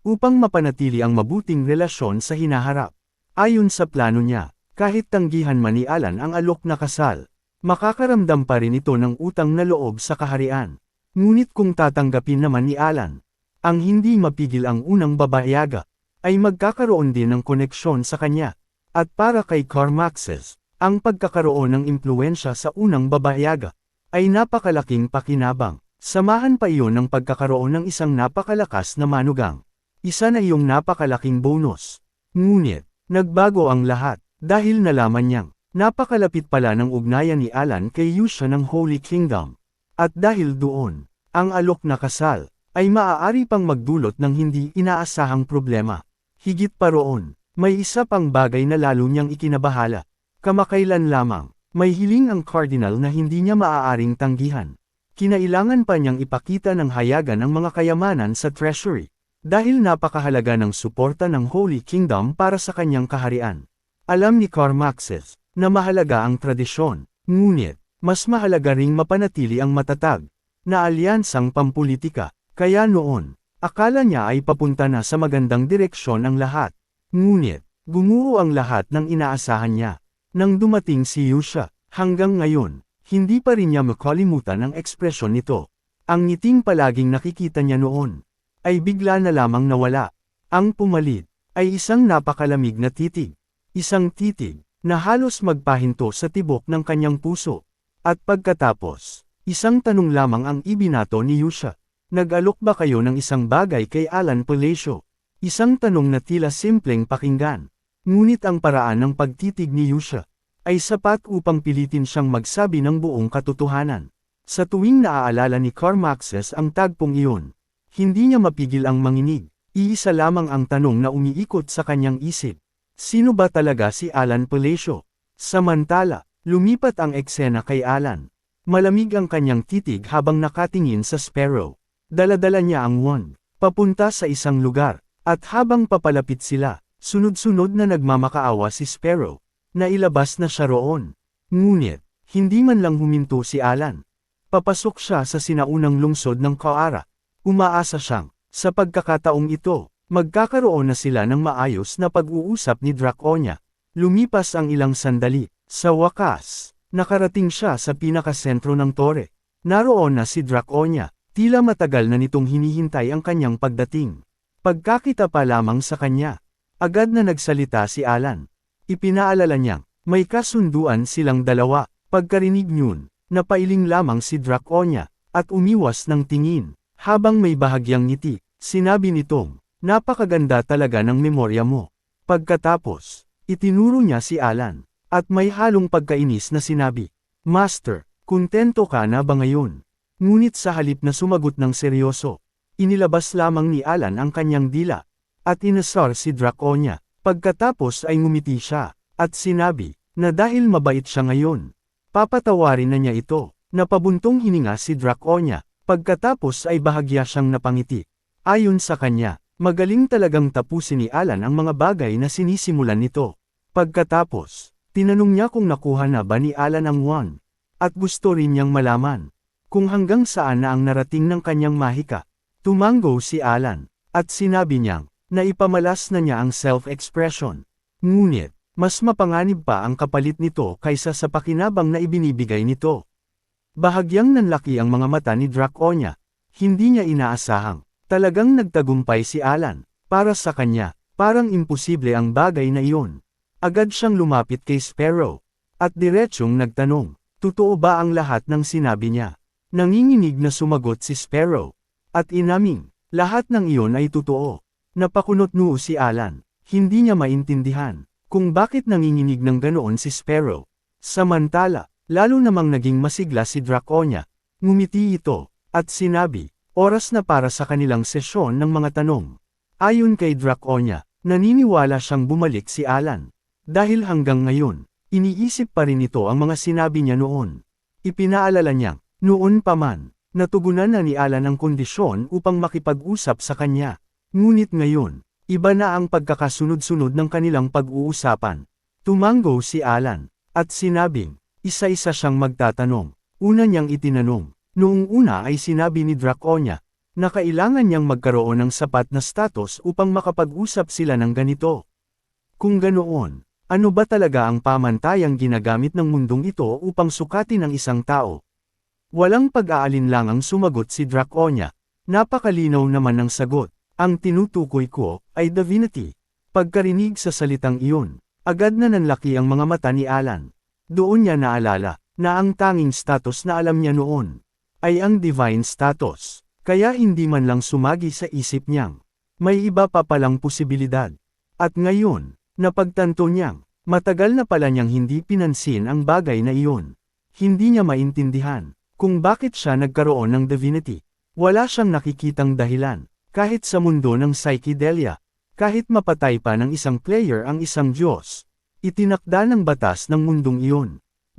upang mapanatili ang mabuting relasyon sa hinaharap. Ayon sa plano niya, kahit tanggihan man ni Alan ang alok na kasal, makakaramdam pa rin ito ng utang na loob sa kaharian. Ngunit kung tatanggapin naman ni Alan, ang hindi mapigil ang unang babayaga, ay magkakaroon din ng koneksyon sa kanya. At para kay Carmaxes, ang pagkakaroon ng impluensya sa unang babayaga, ay napakalaking pakinabang. Samahan pa iyon ng pagkakaroon ng isang napakalakas na manugang. Isa na iyong napakalaking bonus. Ngunit, nagbago ang lahat, dahil nalaman niyang, napakalapit pala ng ugnayan ni Alan kay Yusha ng Holy Kingdom. At dahil doon, ang alok na kasal, ay maaari pang magdulot ng hindi inaasahang problema. Higit pa roon, may isa pang bagay na lalo niyang ikinabahala. Kamakailan lamang, may hiling ang Cardinal na hindi niya maaaring tanggihan. Kinailangan pa niyang ipakita ng hayagan ang mga kayamanan sa treasury. Dahil napakahalaga ng suporta ng Holy Kingdom para sa kanyang kaharian. Alam ni Carmaxes, na mahalaga ang tradisyon, ngunit, mas mahalaga ring mapanatili ang matatag, na alyansang pampulitika. Kaya noon, akala niya ay papunta na sa magandang direksyon ang lahat. Ngunit, gumuho ang lahat ng inaasahan niya. Nang dumating si Yusha, hanggang ngayon, hindi pa rin niya makalimutan ang ekspresyon nito. Ang ngiting palaging nakikita niya noon, ay bigla na lamang nawala. Ang pumalit, ay isang napakalamig na titig. Isang titig, na halos magpahinto sa tibok ng kanyang puso. At pagkatapos, isang tanong lamang ang ibinato ni Yusha. Nag-alok ba kayo ng isang bagay kay Alan Palacio? Isang tanong na tila simpleng pakinggan. Ngunit ang paraan ng pagtitig ni Yusha, ay sapat upang pilitin siyang magsabi ng buong katotohanan. Sa tuwing naaalala ni Carmaxes ang tagpong iyon, hindi niya mapigil ang manginig. Iisa lamang ang tanong na umiikot sa kanyang isip. Sino ba talaga si Alan Palacio? Samantala, lumipat ang eksena kay Alan. Malamig ang kanyang titig habang nakatingin sa Sparrow. Dala-dala niya ang wand, papunta sa isang lugar, at habang papalapit sila, sunod-sunod na nagmamakaawa si Sparrow, na ilabas na siya roon. Ngunit, hindi man lang huminto si Alan. Papasok siya sa sinaunang lungsod ng Kaara. Umaasa siyang, sa pagkakataong ito, magkakaroon na sila ng maayos na pag-uusap ni Draconia. Lumipas ang ilang sandali. Sa wakas, nakarating siya sa pinakasentro ng tore. Naroon na si Draconia, tila matagal na nitong hinihintay ang kanyang pagdating. Pagkakita pa lamang sa kanya, agad na nagsalita si Alan. Ipinaalala niyang, may kasunduan silang dalawa. Pagkarinig niyon, napailing lamang si Draconia, at umiwas ng tingin. Habang may bahagyang ngiti, sinabi nitong, napakaganda talaga ng memorya mo. Pagkatapos, itinuro niya si Alan, at may halong pagkainis na sinabi, Master, kontento ka na ba ngayon? Ngunit sa halip na sumagot ng seryoso, inilabas lamang ni Alan ang kanyang dila, at inasar si Draconia. Pagkatapos ay ngumiti siya, at sinabi, na dahil mabait siya ngayon, papatawarin na niya ito. Napabuntong hininga si Draconia. Pagkatapos ay bahagya siyang napangiti. Ayon sa kanya, magaling talagang tapusin ni Alan ang mga bagay na sinisimulan nito. Pagkatapos, tinanong niya kung nakuha na ba ni Alan ang wand. At gusto rin niyang malaman, kung hanggang saan na ang narating ng kanyang mahika. Tumango si Alan, at sinabi niyang, na ipamalas na niya ang self-expression. Ngunit, mas mapanganib pa ang kapalit nito kaysa sa pakinabang na ibinibigay nito. Bahagyang nanlaki ang mga mata ni Draconia. Hindi niya inaasahang, talagang nagtagumpay si Alan. Para sa kanya, parang imposible ang bagay na iyon. Agad siyang lumapit kay Sparrow, at diretsyong nagtanong, totoo ba ang lahat ng sinabi niya? Nanginginig na sumagot si Sparrow, at inaming, lahat ng iyon ay totoo. Napakunot noo si Alan, hindi niya maintindihan, kung bakit nanginginig ng ganoon si Sparrow. Samantala, lalo namang naging masigla si Draconia. Ngumiti ito, at sinabi, oras na para sa kanilang sesyon ng mga tanong. Ayon kay Draconia, naniniwala siyang bumalik si Alan. Dahil hanggang ngayon, iniisip pa rin ito ang mga sinabi niya noon. Ipinaalala niyang, noon pa man, natugunan na ni Alan ang kondisyon upang makipag-usap sa kanya. Ngunit ngayon, iba na ang pagkakasunod-sunod ng kanilang pag-uusapan. Tumango si Alan, at sinabing, isa-isa siyang magtatanong. Una niyang itinanong, noong una ay sinabi ni Draconia, na kailangan niyang magkaroon ng sapat na status upang makapag-usap sila ng ganito. Kung ganoon, ano ba talaga ang pamantayang ginagamit ng mundong ito upang sukatin ang isang tao? Walang pag-aalinlangang sumagot si Draconia. Napakalinaw naman ng sagot. Ang tinutukoy ko ay divinity. Pagkarinig sa salitang iyon, agad na nanlaki ang mga mata ni Alan. Doon niya naalala na ang tanging status na alam niya noon ay ang divine status. Kaya hindi man lang sumagi sa isip niyang may iba pa palang posibilidad. At ngayon, napagtanto niyang matagal na pala niyang hindi pinansin ang bagay na iyon. Hindi niya maintindihan kung bakit siya nagkaroon ng divinity. Wala siyang nakikitang dahilan. Kahit sa mundo ng psychedelia, kahit mapatay pa ng isang player ang isang Diyos, itinakda ng batas ng mundong iyon,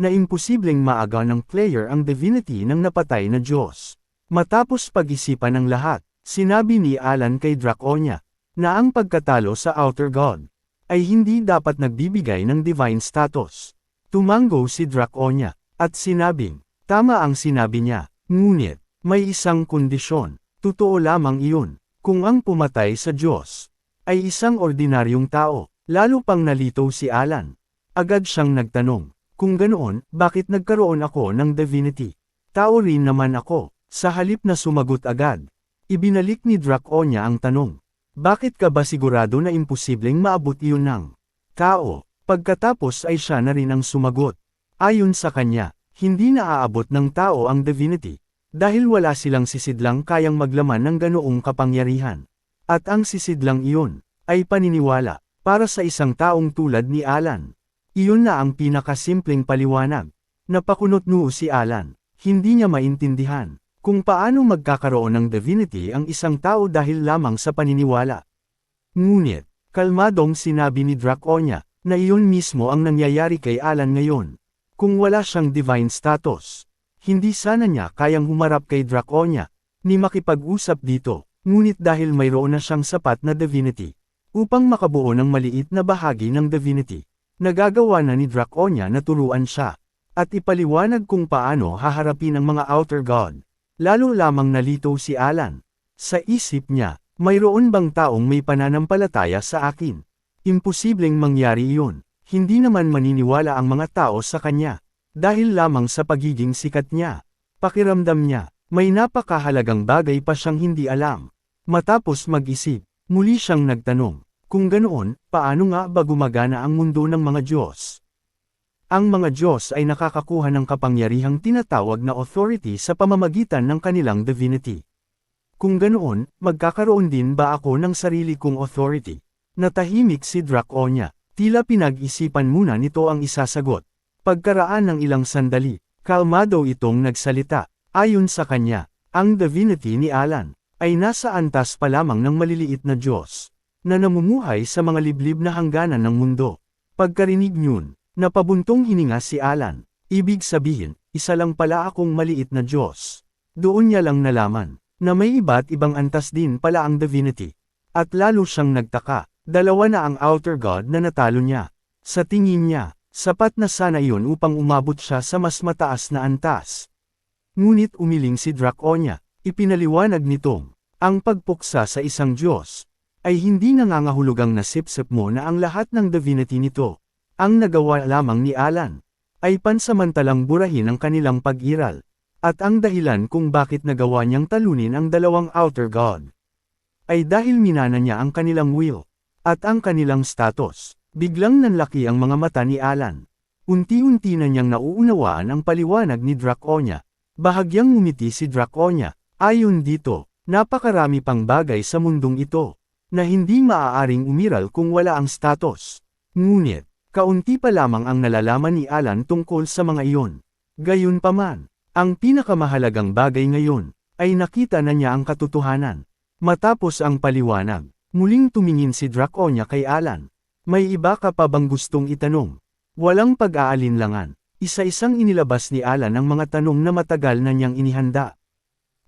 na imposibleng maaga ng player ang divinity ng napatay na Diyos. Matapos pag-isipan ng lahat, sinabi ni Alan kay Draconia, na ang pagkatalo sa Outer God, ay hindi dapat nagbibigay ng divine status. Tumango si Draconia, at sinabing, tama ang sinabi niya, ngunit, may isang kondisyon, totoo lamang iyon, kung ang pumatay sa Diyos, ay isang ordinaryong tao, lalo pang nalito si Alan. Agad siyang nagtanong, kung ganoon, bakit nagkaroon ako ng divinity? Tao rin naman ako, sa halip na sumagot agad. Ibinalik ni Draconia ang tanong, bakit ka ba sigurado na imposibleng maabot iyon ng tao? Pagkatapos ay siya na rin ang sumagot. Ayon sa kanya, hindi naaabot ng tao ang divinity, dahil wala silang sisidlang kayang maglaman ng ganoong kapangyarihan. At ang sisidlang iyon, ay paniniwala, para sa isang taong tulad ni Alan. Iyon na ang pinakasimpleng paliwanag. Napakunot-noo si Alan, hindi niya maintindihan, kung paano magkakaroon ng divinity ang isang tao dahil lamang sa paniniwala. Ngunit, kalmadong sinabi ni Draconia, na iyon mismo ang nangyayari kay Alan ngayon. Kung wala siyang divine status, hindi sana niya kayang humarap kay Draconia, ni makipag-usap dito, ngunit dahil mayroon na siyang sapat na divinity, upang makabuo ng maliit na bahagi ng divinity, nagagawa na ni Draconia na turuan siya, at ipaliwanag kung paano haharapin ang mga Outer God. Lalo lamang nalito si Alan. Sa isip niya, mayroon bang taong may pananampalataya sa akin? Imposibleng mangyari iyon. Hindi naman maniniwala ang mga tao sa kanya, dahil lamang sa pagiging sikat niya. Pakiramdam niya, may napakahalagang bagay pa siyang hindi alam. Matapos mag-isip, muli siyang nagtanong, kung ganoon, paano nga ba gumagana ang mundo ng mga Diyos? Ang mga Diyos ay nakakakuha ng kapangyarihang tinatawag na authority sa pamamagitan ng kanilang divinity. Kung ganoon, magkakaroon din ba ako ng sarili kong authority? Natahimik si Draconia. Tila pinag-isipan muna nito ang isasagot. Pagkaraan ng ilang sandali, kalmado itong nagsalita. Ayon sa kanya, ang divinity ni Alan ay nasa antas pa lamang ng maliliit na Diyos, na namumuhay sa mga liblib na hangganan ng mundo. Pagkarinig niyon, napabuntong hininga si Alan. Ibig sabihin, isa lang pala akong maliit na Diyos. Doon niya lang nalaman, na may iba't ibang antas din pala ang divinity. At lalo siyang nagtaka. Dalawa na ang Outer God na natalo niya. Sa tingin niya, sapat na sana iyon upang umabot siya sa mas mataas na antas. Ngunit umiling si Draconia, ipinaliwanag nitong, ang pagpuksa sa isang Diyos, ay hindi nangangahulugang nasipsip mo na ang lahat ng divinity nito. Ang nagawa lamang ni Alan, ay pansamantalang burahin ang kanilang pag-iral, at ang dahilan kung bakit nagawa niyang talunin ang dalawang Outer God, ay dahil minana niya ang kanilang will. At ang kanilang status, biglang nanlaki ang mga mata ni Alan. Unti-unti na niyang nauunawaan ang paliwanag ni Draconia. Bahagyang ngumiti si Draconia. Ayon dito, napakarami pang bagay sa mundong ito, na hindi maaaring umiral kung wala ang status. Ngunit, kaunti pa lamang ang nalalaman ni Alan tungkol sa mga iyon. Gayunpaman, ang pinakamahalagang bagay ngayon, ay nakita na niya ang katotohanan. Matapos ang paliwanag, muling tumingin si Draconia kay Alan. May iba ka pa bang gustong itanong? Walang pag-aalinlangan. Isa-isang inilabas ni Alan ang mga tanong na matagal na niyang inihanda.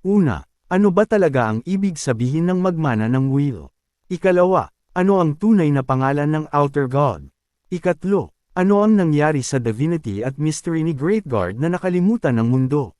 Una, ano ba talaga ang ibig sabihin ng magmana ng will? Ikalawa, ano ang tunay na pangalan ng Outer God? Ikatlo, ano ang nangyari sa divinity at mystery ni Great God na nakalimutan ng mundo?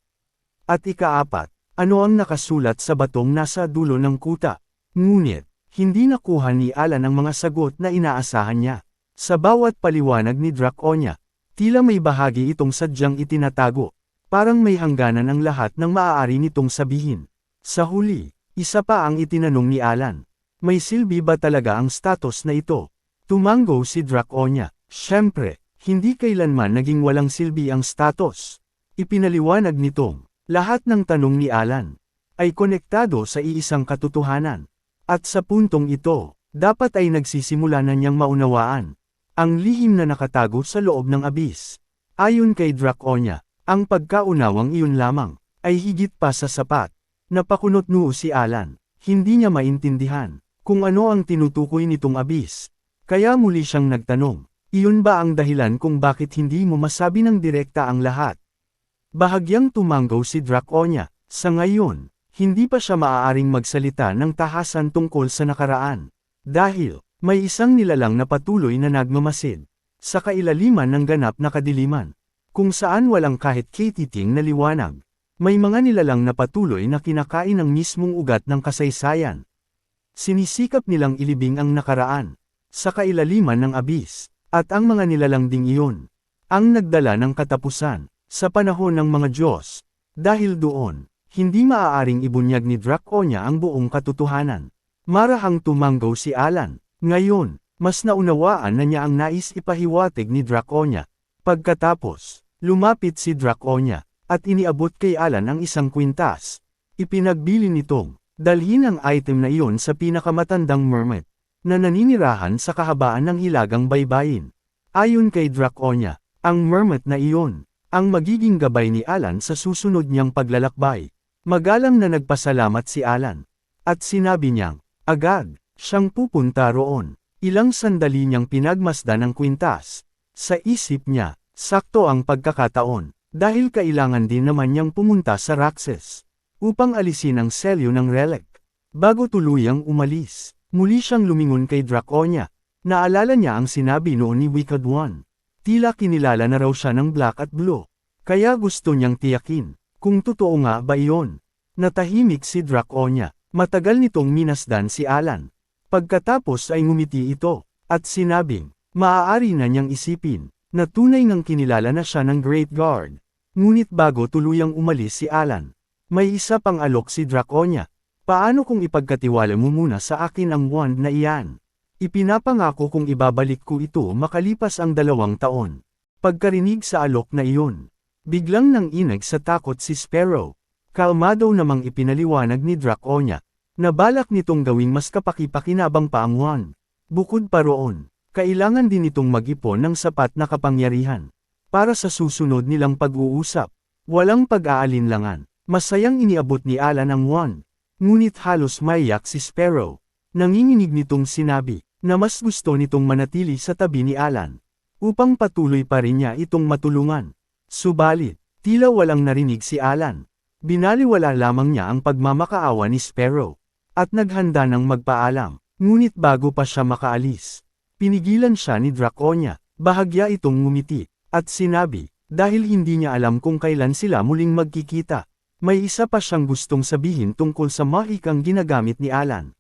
At ikaapat, Ano ang nakasulat sa batong nasa dulo ng kuta? Ngunit, hindi nakuha ni Alan ang mga sagot na inaasahan niya. Sa bawat paliwanag ni Draconia, tila may bahagi itong sadyang itinatago. Parang may hangganan ang lahat ng maaari nitong sabihin. Sa huli, isa pa ang itinanong ni Alan. May silbi ba talaga ang status na ito? Tumango si Draconia. Siyempre, hindi kailanman naging walang silbi ang status. Ipinaliwanag nitong, lahat ng tanong ni Alan ay konektado sa iisang katotohanan. At sa puntong ito, dapat ay nagsisimula na niyang maunawaan ang lihim na nakatago sa loob ng abis. Ayon kay Draconia, ang pagkaunawang iyon lamang ay higit pa sa sapat. Napakunot noo si Alan, hindi niya maintindihan kung ano ang tinutukoy nitong abis. Kaya muli siyang nagtanong, iyon ba ang dahilan kung bakit hindi mo masabi ng direkta ang lahat? Bahagyang tumango si Draconia. Sa ngayon, hindi pa siya maaaring magsalita ng tahasan tungkol sa nakaraan. Dahil, may isang nilalang na patuloy na nagmamasid sa kailaliman ng ganap na kadiliman. Kung saan walang kahit katiting na liwanag. May mga nilalang na patuloy na kinakain ang mismong ugat ng kasaysayan. Sinisikap nilang ilibing ang nakaraan sa kailaliman ng abis, at ang mga nilalang ding iyon ang nagdala ng katapusan sa panahon ng mga Diyos. Dahil doon, hindi maaaring ibunyag ni Draconia ang buong katotohanan. Marahang tumango si Alan. Ngayon, mas naunawaan na niya ang nais ipahiwatig ni Draconia. Pagkatapos, lumapit si Draconia at iniabot kay Alan ang isang kwintas. Ipinagbili nitong dalhin ang item na iyon sa pinakamatandang mermaid na naninirahan sa kahabaan ng hilagang baybayin. Ayon kay Draconia, ang mermaid na iyon ang magiging gabay ni Alan sa susunod niyang paglalakbay. Magalang na nagpasalamat si Alan at sinabi niyang agad siyang pupunta roon. Ilang sandali niyang pinagmasdan ang kwintas. Sa isip niya, sakto ang pagkakataon dahil kailangan din naman niyang pumunta sa Raxes upang alisin ang selyo ng relic. Bago tuluyang umalis, muli siyang lumingon kay Draconia. Naalala niya ang sinabi noon ni Wicked One. Tila kinilala na raw siya ng Black at Blue. Kaya gusto niyang tiyakin kung totoo nga ba iyon. Natahimik si Draconia. Matagal nitong minasdan si Alan. Pagkatapos ay ngumiti ito at sinabing, maaari na niyang isipin na tunay ngang kinilala na siya ng Great Guard. Ngunit bago tuluyang umalis si Alan, may isa pang alok si Draconia. Paano kung ipagkatiwala mo muna sa akin ang wand na iyan? Ipinapangako kung ibabalik ko ito makalipas ang 2 taon. Pagkarinig sa alok na iyon, biglang nanginag sa takot si Sparrow. Kalmado namang ipinaliwanag ni Draconia na balak nitong gawing mas kapaki-pakinabang pa ang wand. Bukod pa roon, kailangan din itong mag-ipon ng sapat na kapangyarihan para sa susunod nilang pag-uusap. Walang pag-aalinlangan, masayang iniabot ni Alan ang wand. Ngunit halos maiyak si Sparrow. Nanginginig nitong sinabi na mas gusto nitong manatili sa tabi ni Alan upang patuloy pa rin niya itong matulungan. Subalit, tila walang narinig si Alan. Binaliwala lamang niya ang pagmamakaawa ni Sparrow at naghanda ng magpaalam. Ngunit bago pa siya makaalis, pinigilan siya ni Draconia. Bahagya itong ngumiti at sinabi, dahil hindi niya alam kung kailan sila muling magkikita. May isa pa siyang gustong sabihin tungkol sa mahikang ginagamit ni Alan.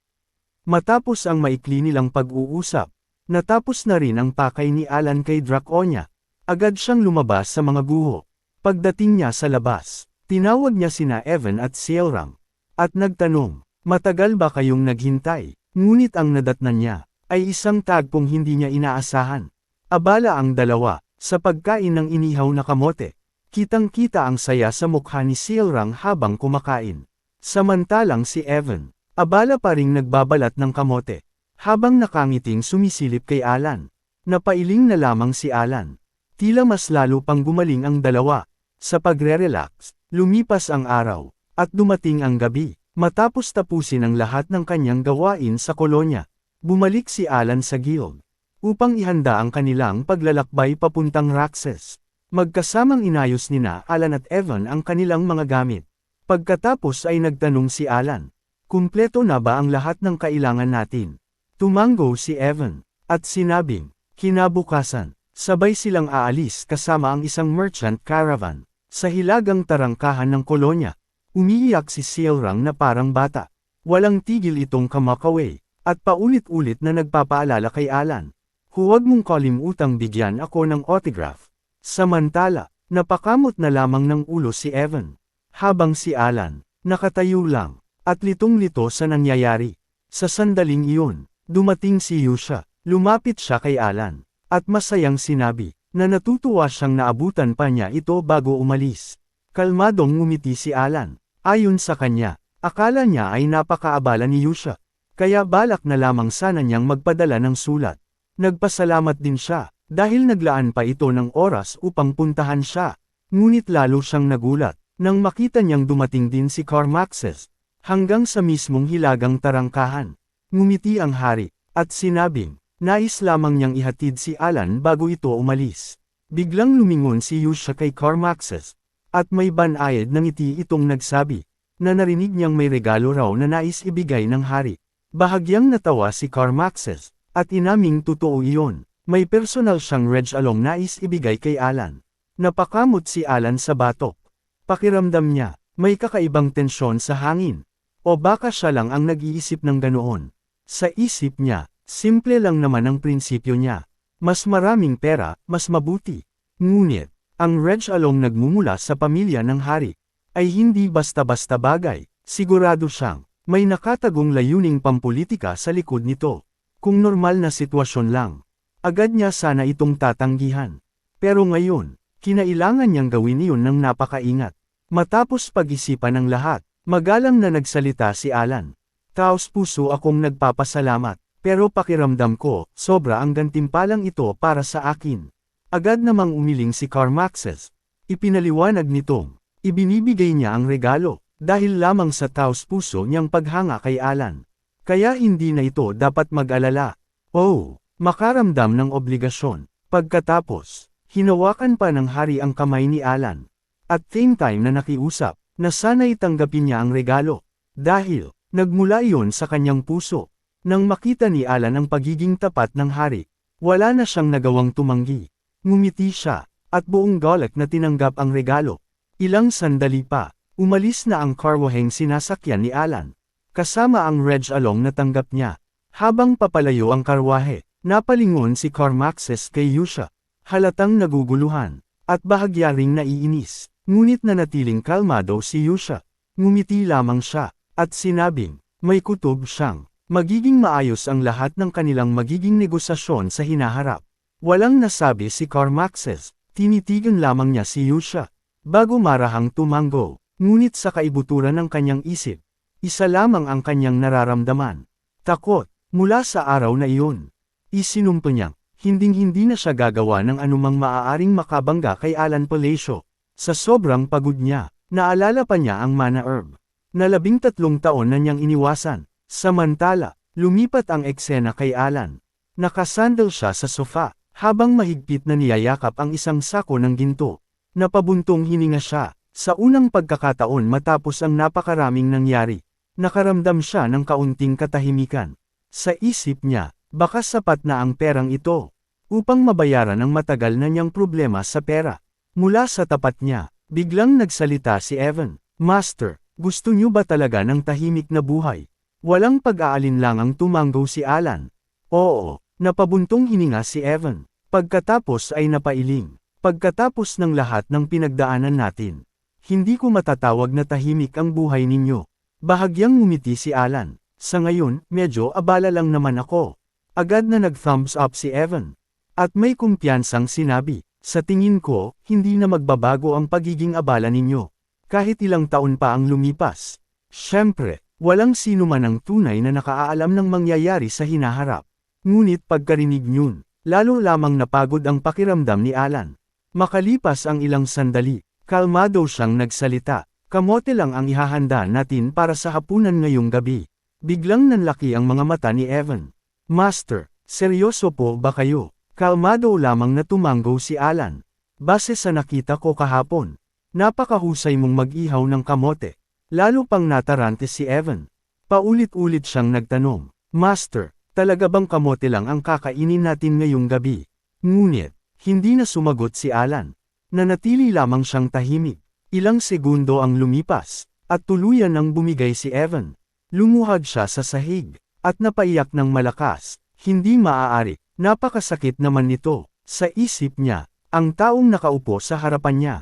Matapos ang maikli nilang pag-uusap, natapos na rin ang pakay ni Alan kay Draconia. Agad siyang lumabas sa mga guho. Pagdating niya sa labas, tinawag niya sina Evan at Sealram at nagtanong, matagal ba kayong naghintay? Ngunit ang nadatnan niya ay isang tagpong hindi niya inaasahan. Abala ang dalawa sa pagkain ng inihaw na kamote. Kitang-kita ang saya sa mukha ni Sealram habang kumakain. Samantalang si Evan, abala pa ring nagbabalat ng kamote. Habang nakangiting sumisilip kay Alan. Napailing na lamang si Alan. Tila mas lalo pang gumaling ang dalawa. Sa pagre-relax, lumipas ang araw, at dumating ang gabi. Matapos tapusin ang lahat ng kanyang gawain sa kolonya, bumalik si Alan sa guild upang ihanda ang kanilang paglalakbay papuntang Raxes. Magkasamang inayos nina Alan at Evan ang kanilang mga gamit. Pagkatapos ay nagtanong si Alan, kumpleto na ba ang lahat ng kailangan natin? Tumango si Evan, at sinabing, kinabukasan, sabay silang aalis kasama ang isang merchant caravan sa hilagang tarangkahan ng kolonya. Umiiyak si Sealrang na parang bata. Walang tigil itong kamakaway, at paulit-ulit na nagpapaalala kay Alan. Huwag mong kalimutang bigyan ako ng autograph. Samantala, napakamot na lamang ng ulo si Evan. Habang si Alan, nakatayo lang, at litong-lito sa nangyayari. Sa sandaling iyon, dumating si Yusha, lumapit siya kay Alan, at masayang sinabi, na natutuwa siyang naabutan pa niya ito bago umalis. Kalmadong ngumiti si Alan. Ayon sa kanya, akala niya ay napakaabala ni Yusha, kaya balak na lamang sana niyang magpadala ng sulat. Nagpasalamat din siya, dahil naglaan pa ito ng oras upang puntahan siya. Ngunit lalo siyang nagulat, nang makita niyang dumating din si Carmaxes, hanggang sa mismong hilagang tarangkahan. Ngumiti ang hari, at sinabing, nais lamang niyang ihatid si Alan bago ito umalis. Biglang lumingon si Yusha kay Carmaxes, at may banayad ng ngiti itong nagsabi, na narinig niyang may regalo raw na nais ibigay ng hari. Bahagyang natawa si Carmaxes, at inaming totoo iyon, may personal siyang Reg Along nais ibigay kay Alan. Napakamot si Alan sa batok. Pakiramdam niya, may kakaibang tensyon sa hangin. O baka siya lang ang nag-iisip ng ganoon. Sa isip niya, simple lang naman ang prinsipyo niya. Mas maraming pera, mas mabuti. Ngunit, ang Reg Along nagmumula sa pamilya ng hari, ay hindi basta-basta bagay. Sigurado siyang, may nakatagong layuning pampolitika sa likod nito. Kung normal na sitwasyon lang, agad niya sana itong tatanggihan. Pero ngayon, kinailangan niyang gawin iyon ng napakaingat. Matapos pag-isipan ng lahat, magalang na nagsalita si Alan. Taos puso akong nagpapasalamat, pero pakiramdam ko, sobra ang gantimpalang ito para sa akin. Agad namang umiling si Carmaxes. Ipinaliwanag nitong, ibinibigay niya ang regalo, dahil lamang sa taos puso niyang paghanga kay Alan. Kaya hindi na ito dapat mag-alala. Oh, makaramdam ng obligasyon. Pagkatapos, hinawakan pa ng hari ang kamay ni Alan. At same time na nakiusap, na sana'y tanggapin niya ang regalo. Dahil, nagmula iyon sa kanyang puso. Nang makita ni Alan ang pagiging tapat ng hari, wala na siyang nagawang tumanggi. Ngumiti siya, at buong galak na tinanggap ang regalo. Ilang sandali pa, umalis na ang karwaheng sinasakyan ni Alan. Kasama ang Reg Along na tanggap niya. Habang papalayo ang karwahe, napalingon si Carmaxes kay Yusha. Halatang naguguluhan, at bahagya ring naiinis. Ngunit nanatiling kalmado si Yusha. Ngumiti lamang siya, at sinabing, may kutob siyang, magiging maayos ang lahat ng kanilang magiging negosasyon sa hinaharap. Walang nasabi si Carmaxes, tinitigan lamang niya si Yusha, bago marahang tumanggo, ngunit sa kaibuturan ng kanyang isip, isa lamang ang kanyang nararamdaman. Takot, mula sa araw na iyon. Isinumpa niyang, hinding-hindi na siya gagawa ng anumang maaaring makabangga kay Alan Palacio. Sa sobrang pagod niya, naalala pa niya ang mana herb, na 13 taon na niyang iniwasan. Samantala, lumipat ang eksena kay Alan. Nakasandal siya sa sofa, habang mahigpit na niyayakap ang isang sako ng ginto. Napabuntong hininga siya, sa unang pagkakataon matapos ang napakaraming nangyari. Nakaramdam siya ng kaunting katahimikan. Sa isip niya, baka sapat na ang perang ito, upang mabayaran ang matagal na niyang problema sa pera. Mula sa tapat niya, biglang nagsalita si Evan, Master, gusto niyo ba talaga ng tahimik na buhay? Walang pag-aalinlangang tumanggo si Alan. Oo. Napabuntong hininga si Evan. Pagkatapos ay napailing. Pagkatapos ng lahat ng pinagdaanan natin, hindi ko matatawag na tahimik ang buhay ninyo. Bahagyang ngumiti si Alan. Sa ngayon, medyo abala lang naman ako. Agad na nag-thumbs up si Evan. At may kumpiyansang sinabi, sa tingin ko, hindi na magbabago ang pagiging abala ninyo. Kahit ilang taon pa ang lumipas. Siyempre, walang sino man ang tunay na nakaalam ng mangyayari sa hinaharap. Ngunit pagkarinig niyon, lalo lamang napagod ang pakiramdam ni Alan. Makalipas ang ilang sandali, kalmado siyang nagsalita, kamote lang ang ihahanda natin para sa hapunan ngayong gabi. Biglang nanlaki ang mga mata ni Evan. Master, seryoso po ba kayo? Kalmado lamang na tumanggo si Alan. Base sa nakita ko kahapon, napakahusay mong mag-ihaw ng kamote. Lalo pang natarante si Evan. Paulit-ulit siyang nagtanong, Master, talaga bang kamote lang ang kakainin natin ngayong gabi? Ngunit, hindi na sumagot si Alan. Nanatili lamang siyang tahimik. Ilang segundo ang lumipas, At tuluyan nang bumigay si Evan. Lumuhad siya sa sahig, at napaiyak ng malakas. Hindi maaari, napakasakit naman nito. Sa isip niya, ang taong nakaupo sa harapan niya,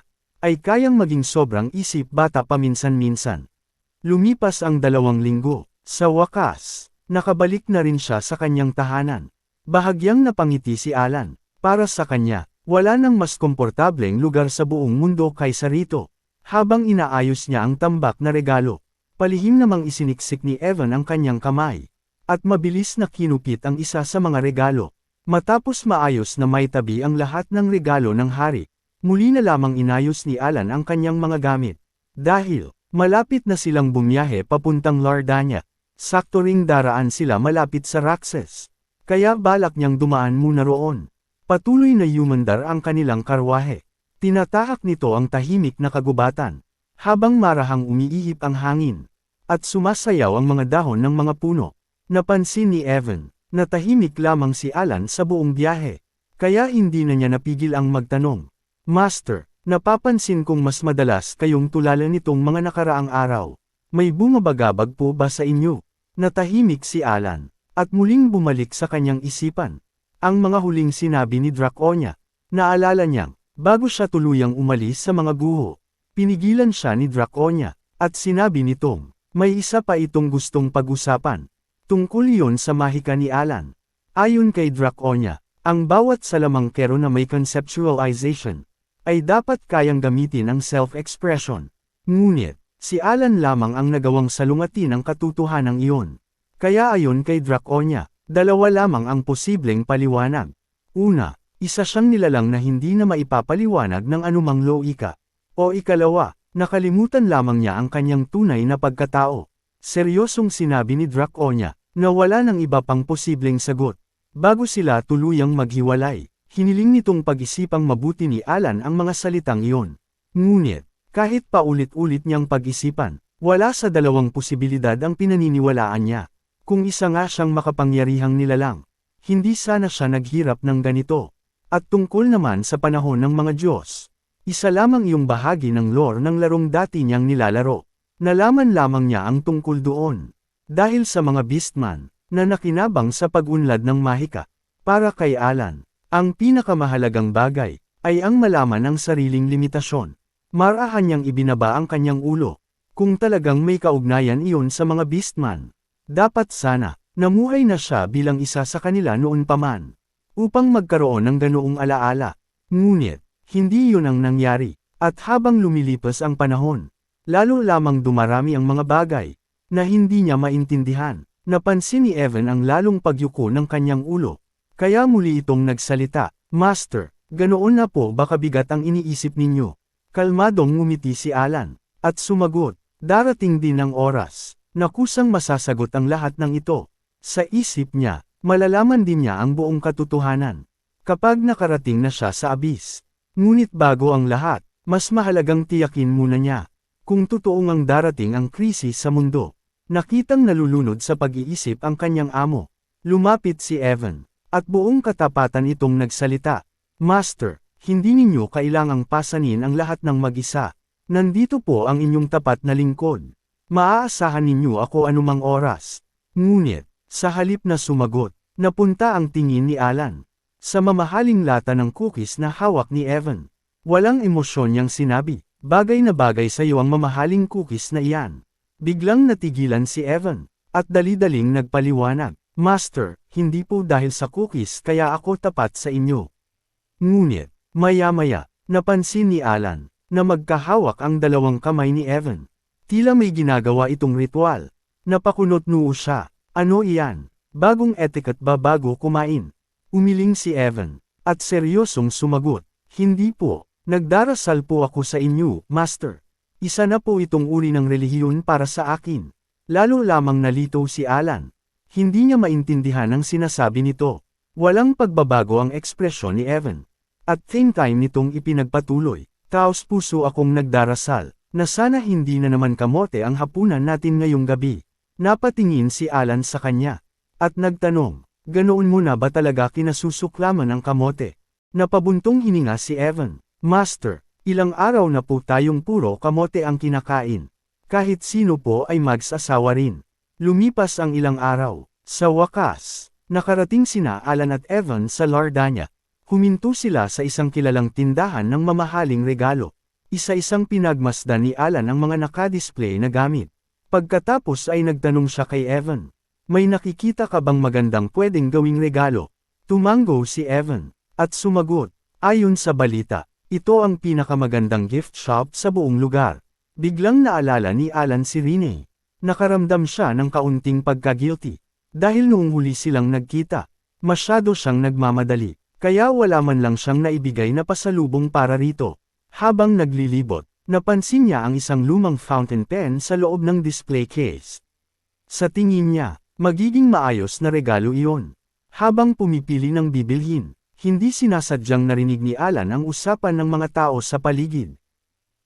ay kayang maging sobrang isip bata paminsan-minsan. Lumipas ang 2 linggo. Sa wakas, nakabalik na rin siya sa kanyang tahanan. Bahagyang napangiti si Alan. Para sa kanya, wala nang mas komportableng lugar sa buong mundo kaysa rito. Habang inaayos niya ang tambak na regalo, palihim namang isiniksik ni Evan ang kanyang kamay. At mabilis na kinupit ang isa sa mga regalo. Matapos maayos na maitabi ang lahat ng regalo ng hari, muli na lamang inayos ni Alan ang kanyang mga gamit. Dahil, malapit na silang bumiyahe papuntang Lardania, sakto ring daraan sila malapit sa Raxes. Kaya balak niyang dumaan muna roon. Patuloy na yumandar ang kanilang karwahe. Tinatahak nito ang tahimik na kagubatan, habang marahang umiihip ang hangin, at sumasayaw ang mga dahon ng mga puno. Napansin ni Evan, na tahimik lamang si Alan sa buong biyahe, kaya hindi na niya napigil ang magtanong. Master, napapansin kong mas madalas kayong tulala nitong mga nakaraang araw. May bumabagabag po ba sa inyo? Natahimik si Alan, at muling bumalik sa kanyang isipan. Ang mga huling sinabi ni Draconia, naalala niyang, bago siya tuluyang umalis sa mga guho. Pinigilan siya ni Draconia, at sinabi nitong, may isa pa itong gustong pag-usapan. Tungkol iyon sa mahika ni Alan. Ayon kay Draconia, ang bawat salamangkero na may conceptualization, ay dapat kayang gamitin ang self-expression. Ngunit, si Alan lamang ang nagawang salungatin ang katotohanan iyon. Kaya ayon kay Draconia, 2 lamang ang posibleng paliwanag. Una, isa siyang nilalang na hindi na maipapaliwanag ng anumang loika. O ikalawa, nakalimutan lamang niya ang kanyang tunay na pagkatao. Seryosong sinabi ni Draconia, na wala ng iba pang posibleng sagot. Bago sila tuluyang maghiwalay, hiniling nitong pag-isipang mabuti ni Alan ang mga salitang iyon. Ngunit, kahit paulit-ulit niyang pag-isipan, wala sa 2 posibilidad ang pinaniniwalaan niya. Kung isa nga siyang makapangyarihang nilalang, hindi sana siya naghirap ng ganito. At tungkol naman sa panahon ng mga Diyos, isa lamang iyong bahagi ng lore ng larong dati niyang nilalaro. Nalaman lamang niya ang tungkol doon. Dahil sa mga beastman, na nakinabang sa pag-unlad ng mahika. Para kay Alan, ang pinakamahalagang bagay, ay ang malaman ang sariling limitasyon. Marahan niyang ibinaba ang kanyang ulo. Kung talagang may kaugnayan iyon sa mga beastman, dapat sana, namuhay na siya bilang isa sa kanila noon pa man, upang magkaroon ng ganoong alaala. Ngunit, hindi yun ang nangyari, at habang lumilipas ang panahon, lalo lamang dumarami ang mga bagay, na hindi niya maintindihan. Napansin ni Evan ang lalong pagyuko ng kanyang ulo, kaya muli itong nagsalita, Master, ganoon na po ba kabigat ang iniisip ninyo? Kalmadong ngumiti si Alan, at sumagot, darating din ang oras, na kusang masasagot ang lahat ng ito. Sa isip niya, malalaman din niya ang buong katotohanan, kapag nakarating na siya sa abyss. Ngunit bago ang lahat, mas mahalagang tiyakin muna niya, kung totoong ang darating ang krisis sa mundo. Nakitang nalulunod sa pag-iisip ang kanyang amo. Lumapit si Evan, at buong katapatan itong nagsalita. Master, hindi ninyo kailangang pasanin ang lahat ng mag-isa. Nandito po ang inyong tapat na lingkod. Maaasahan ninyo ako anumang oras. Ngunit, sa halip na sumagot, napunta ang tingin ni Alan sa mamahaling lata ng cookies na hawak ni Evan. Walang emosyon niyang sinabi, bagay na bagay sa iyo ang mamahaling cookies na iyan. Biglang natigilan si Evan, at dali-daling nagpaliwanag, Master, hindi po dahil sa cookies kaya ako tapat sa inyo. Ngunit, maya-maya, napansin ni Alan, na magkahawak ang 2 kamay ni Evan. Tila may ginagawa itong ritual. Napakunot noo siya, ano iyan? Bagong etiquette ba bago kumain? Umiling si Evan, at seryosong sumagot, hindi po, nagdarasal po ako sa inyo, Master. Isa na po itong uri ng relihiyon para sa akin. Lalo lamang nalito si Alan. Hindi niya maintindihan ang sinasabi nito. Walang pagbabago ang ekspresyon ni Evan. At same time nitong ipinagpatuloy, taos puso akong nagdarasal, na sana hindi na naman kamote ang hapunan natin ngayong gabi. Napatingin si Alan sa kanya, at nagtanong, ganoon mo na ba talaga kinasusuklaman ang kamote? Napabuntong hininga si Evan, Master. Ilang araw na po tayong puro kamote ang kinakain. Kahit sino po ay mag-asawa rin. Lumipas ang ilang araw. Sa wakas, nakarating sina Alan at Evan sa Lardanya. Huminto sila sa isang kilalang tindahan ng mamahaling regalo. Isa-isang pinagmasdan ni Alan ang mga nakadisplay na gamit. Pagkatapos ay nagtanong siya kay Evan. May nakikita ka bang magandang pwedeng gawing regalo? Tumango si Evan. At sumagot, ayon sa balita, ito ang pinakamagandang gift shop sa buong lugar. Biglang naalala ni Alan si Rene. Nakaramdam siya ng kaunting pagka-guilty. Dahil noong huli silang nagkita, masyado siyang nagmamadali. Kaya wala man lang siyang naibigay na pasalubong para rito. Habang naglilibot, napansin niya ang isang lumang fountain pen sa loob ng display case. Sa tingin niya, magiging maayos na regalo iyon. Habang pumipili ng bibilhin, hindi sinasadyang narinig ni Alan ang usapan ng mga tao sa paligid.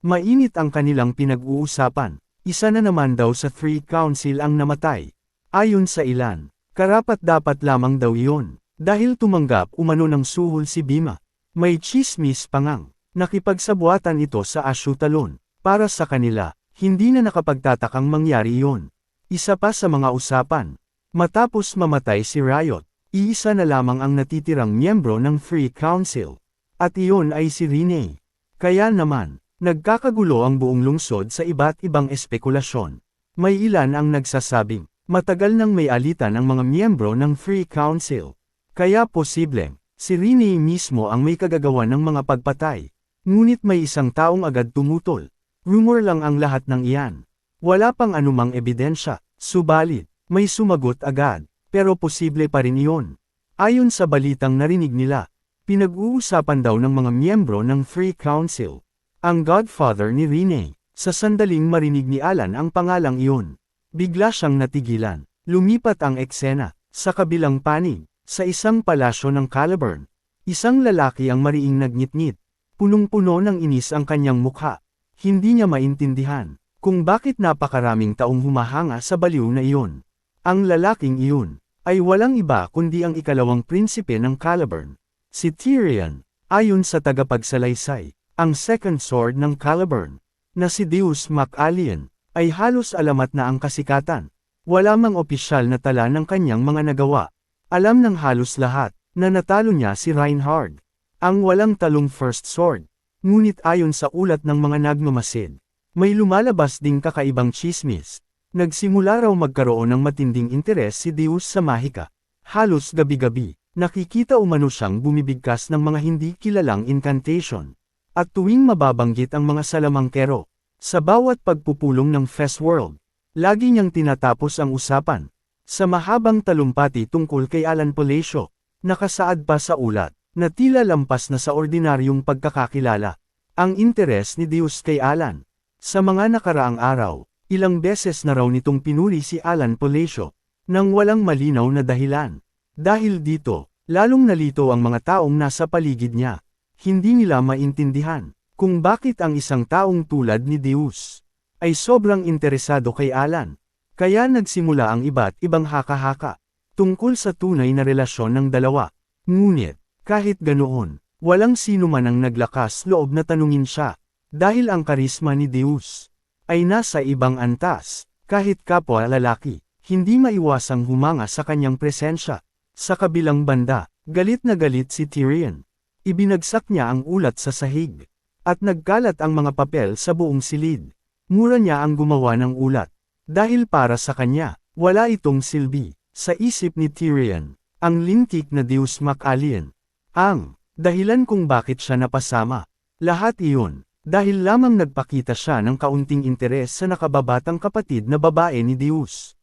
Mainit ang kanilang pinag-uusapan. Isa na naman daw sa 3 council ang namatay. Ayon sa ilan, karapat-dapat lamang daw iyon. Dahil tumanggap umano ng suhol si Bima. May chismis pangang. Nakipagsabuatan ito sa asyutalon. Para sa kanila, hindi na nakapagtatakang mangyari iyon. Isa pa sa mga usapan. Matapos mamatay si Riot, iisa na lamang ang natitirang miyembro ng Free Council. At iyon ay si Rene. Kaya naman, nagkakagulo ang buong lungsod sa iba't ibang espekulasyon. May ilan ang nagsasabing, matagal nang may alitan ang mga miyembro ng Free Council. Kaya posibleng, si Rene mismo ang may kagagawa ng mga pagpatay. Ngunit may isang taong agad tumutol. Rumor lang ang lahat ng iyan. Wala pang anumang ebidensya, subalit, may sumagot agad, pero posible pa rin iyon. Ayon sa balitang narinig nila, pinag-uusapan daw ng mga miyembro ng Free Council. Ang godfather ni Rene. Sa sandaling marinig ni Alan ang pangalang iyon, bigla siyang natigilan. Lumipat ang eksena. Sa kabilang panig, sa isang palasyo ng Caliburn, isang lalaki ang mariing nagnitngit. Punong-puno ng inis ang kanyang mukha. Hindi niya maintindihan kung bakit napakaraming taong humahanga sa baliw na iyon. Ang lalaking iyon ay walang iba kundi ang ikalawang prinsipe ng Caliburn, si Tyrion. Ayon sa tagapagsalaysay, ang second sword ng Caliburn, na si Deus MacAllion, ay halos alamat na ang kasikatan. Wala mang opisyal na tala ng kanyang mga nagawa. Alam ng halos lahat na natalo niya si Reinhard, ang walang talong first sword. Ngunit ayon sa ulat ng mga nagmamasid, may lumalabas ding kakaibang chismis. Nagsimula raw magkaroon ng matinding interes si Deus sa mahika. Halos gabi-gabi, nakikita umano siyang bumibigkas ng mga hindi kilalang incantation. At tuwing mababanggit ang mga salamangkero, sa bawat pagpupulong ng Fest World, lagi niyang tinatapos ang usapan. Sa mahabang talumpati tungkol kay Alan Palacio, nakasaad pa sa ulat, na tila lampas na sa ordinaryong pagkakakilala, ang interes ni Deus kay Alan. Sa mga nakaraang araw, ilang beses na raw nitong pinuri si Alan Palacio, nang walang malinaw na dahilan. Dahil dito, lalong nalito ang mga taong nasa paligid niya. Hindi nila maintindihan kung bakit ang isang taong tulad ni Deus ay sobrang interesado kay Alan. Kaya nagsimula ang iba't ibang haka-haka tungkol sa tunay na relasyon ng dalawa. Ngunit, kahit ganoon, walang sino man ang naglakas loob na tanungin siya, dahil ang karisma ni Deus ay nasa ibang antas. Kahit kapwa lalaki, hindi maiwasang humanga sa kanyang presensya. Sa kabilang banda, galit na galit si Tyrion. Ibinagsak niya ang ulat sa sahig, at nagkalat ang mga papel sa buong silid. Mura niya ang gumawa ng ulat. Dahil para sa kanya, wala itong silbi. Sa isip ni Tyrion, ang lintik na Deus MacAllion ang dahilan kung bakit siya napasama. Lahat iyon, dahil lamang nagpakita siya ng kaunting interes sa nakababatang kapatid na babae ni Deus.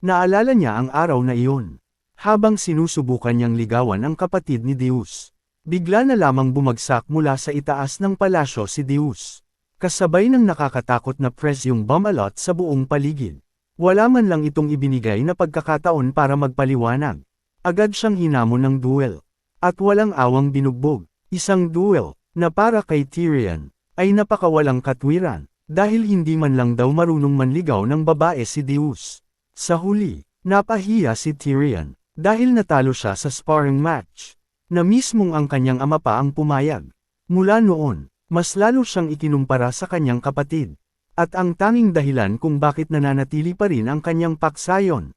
Naalala niya ang araw na iyon. Habang sinusubukan niyang ligawan ang kapatid ni Deus, bigla na lamang bumagsak mula sa itaas ng palasyo si Deus. Kasabay ng nakakatakot na presyong bumalot sa buong paligid. Wala man lang itong ibinigay na pagkakataon para magpaliwanag. Agad siyang hinamon ng duel. At walang awang binugbog. Isang duel, na para kay Tyrion, ay napakawalang katwiran, dahil hindi man lang daw marunong manligaw ng babae si Deus. Sa huli, napahiya si Tyrion, dahil natalo siya sa sparring match, na mismong ang kanyang ama pa ang pumayag. Mula noon, mas lalo siyang ikinumpara sa kanyang kapatid. At ang tanging dahilan kung bakit nananatili pa rin ang kanyang paksayon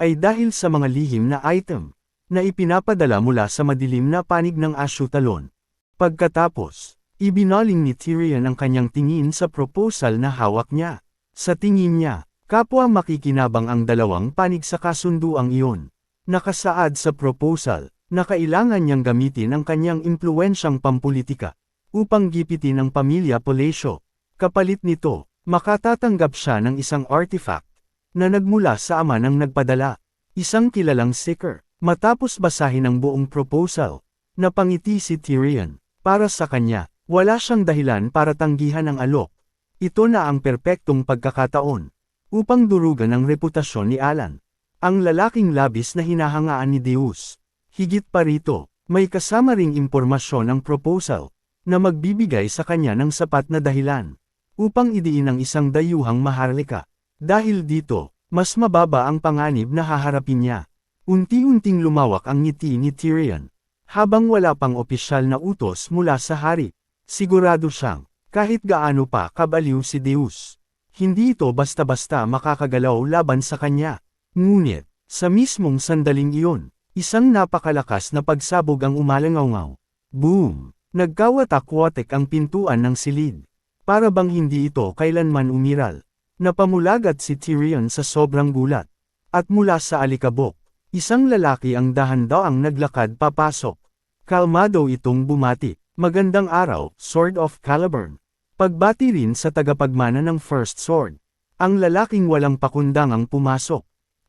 ay dahil sa mga lihim na item na ipinapadala mula sa madilim na panig ng Ashutalon. Pagkatapos, ibinaling ni Tyrion ang kanyang tingin sa proposal na hawak niya. Sa tingin niya, kapwa makikinabang ang dalawang panig sa kasunduang iyon. Nakasaad sa proposal na kailangan niyang gamitin ang kanyang impluwensyang pampulitika upang gipitin ang pamilya Palacio. Kapalit nito, makatatanggap siya ng isang artifact na nagmula sa ama ng nagpadala, isang kilalang seeker. Matapos basahin ang buong proposal, napangiti si Tyrion. Para sa kanya, wala siyang dahilan para tanggihan ang alok. Ito na ang perpektong pagkakataon upang durugan ang reputasyon ni Alan, ang lalaking labis na hinahangaan ni Deus. Higit pa rito, may kasama ring impormasyon ang proposal na magbibigay sa kanya ng sapat na dahilan upang idiin ang isang dayuhang maharlika. Dahil dito, mas mababa ang panganib na haharapin niya. Unti-unting lumawak ang ngiti ni Tyrion. Habang wala pang opisyal na utos mula sa hari, sigurado siyang, kahit gaano pa kabaliw si Deus, hindi ito basta-basta makakagalaw laban sa kanya. Ngunit, sa mismong sandaling iyon, isang napakalakas na pagsabog ang umalangaw-ngaw. Boom! Nagkawatak-watek ang pintuan ng silid. Para bang hindi ito kailanman umiral. Napamulagat si Tyrion sa sobrang gulat. At mula sa alikabok, isang lalaki ang dahan-daang naglakad papasok. Kalmado itong bumati. Magandang araw, Sword of Caliburn. Pagbati rin sa tagapagmana ng First Sword. Ang lalaking walang pakundangang pumasok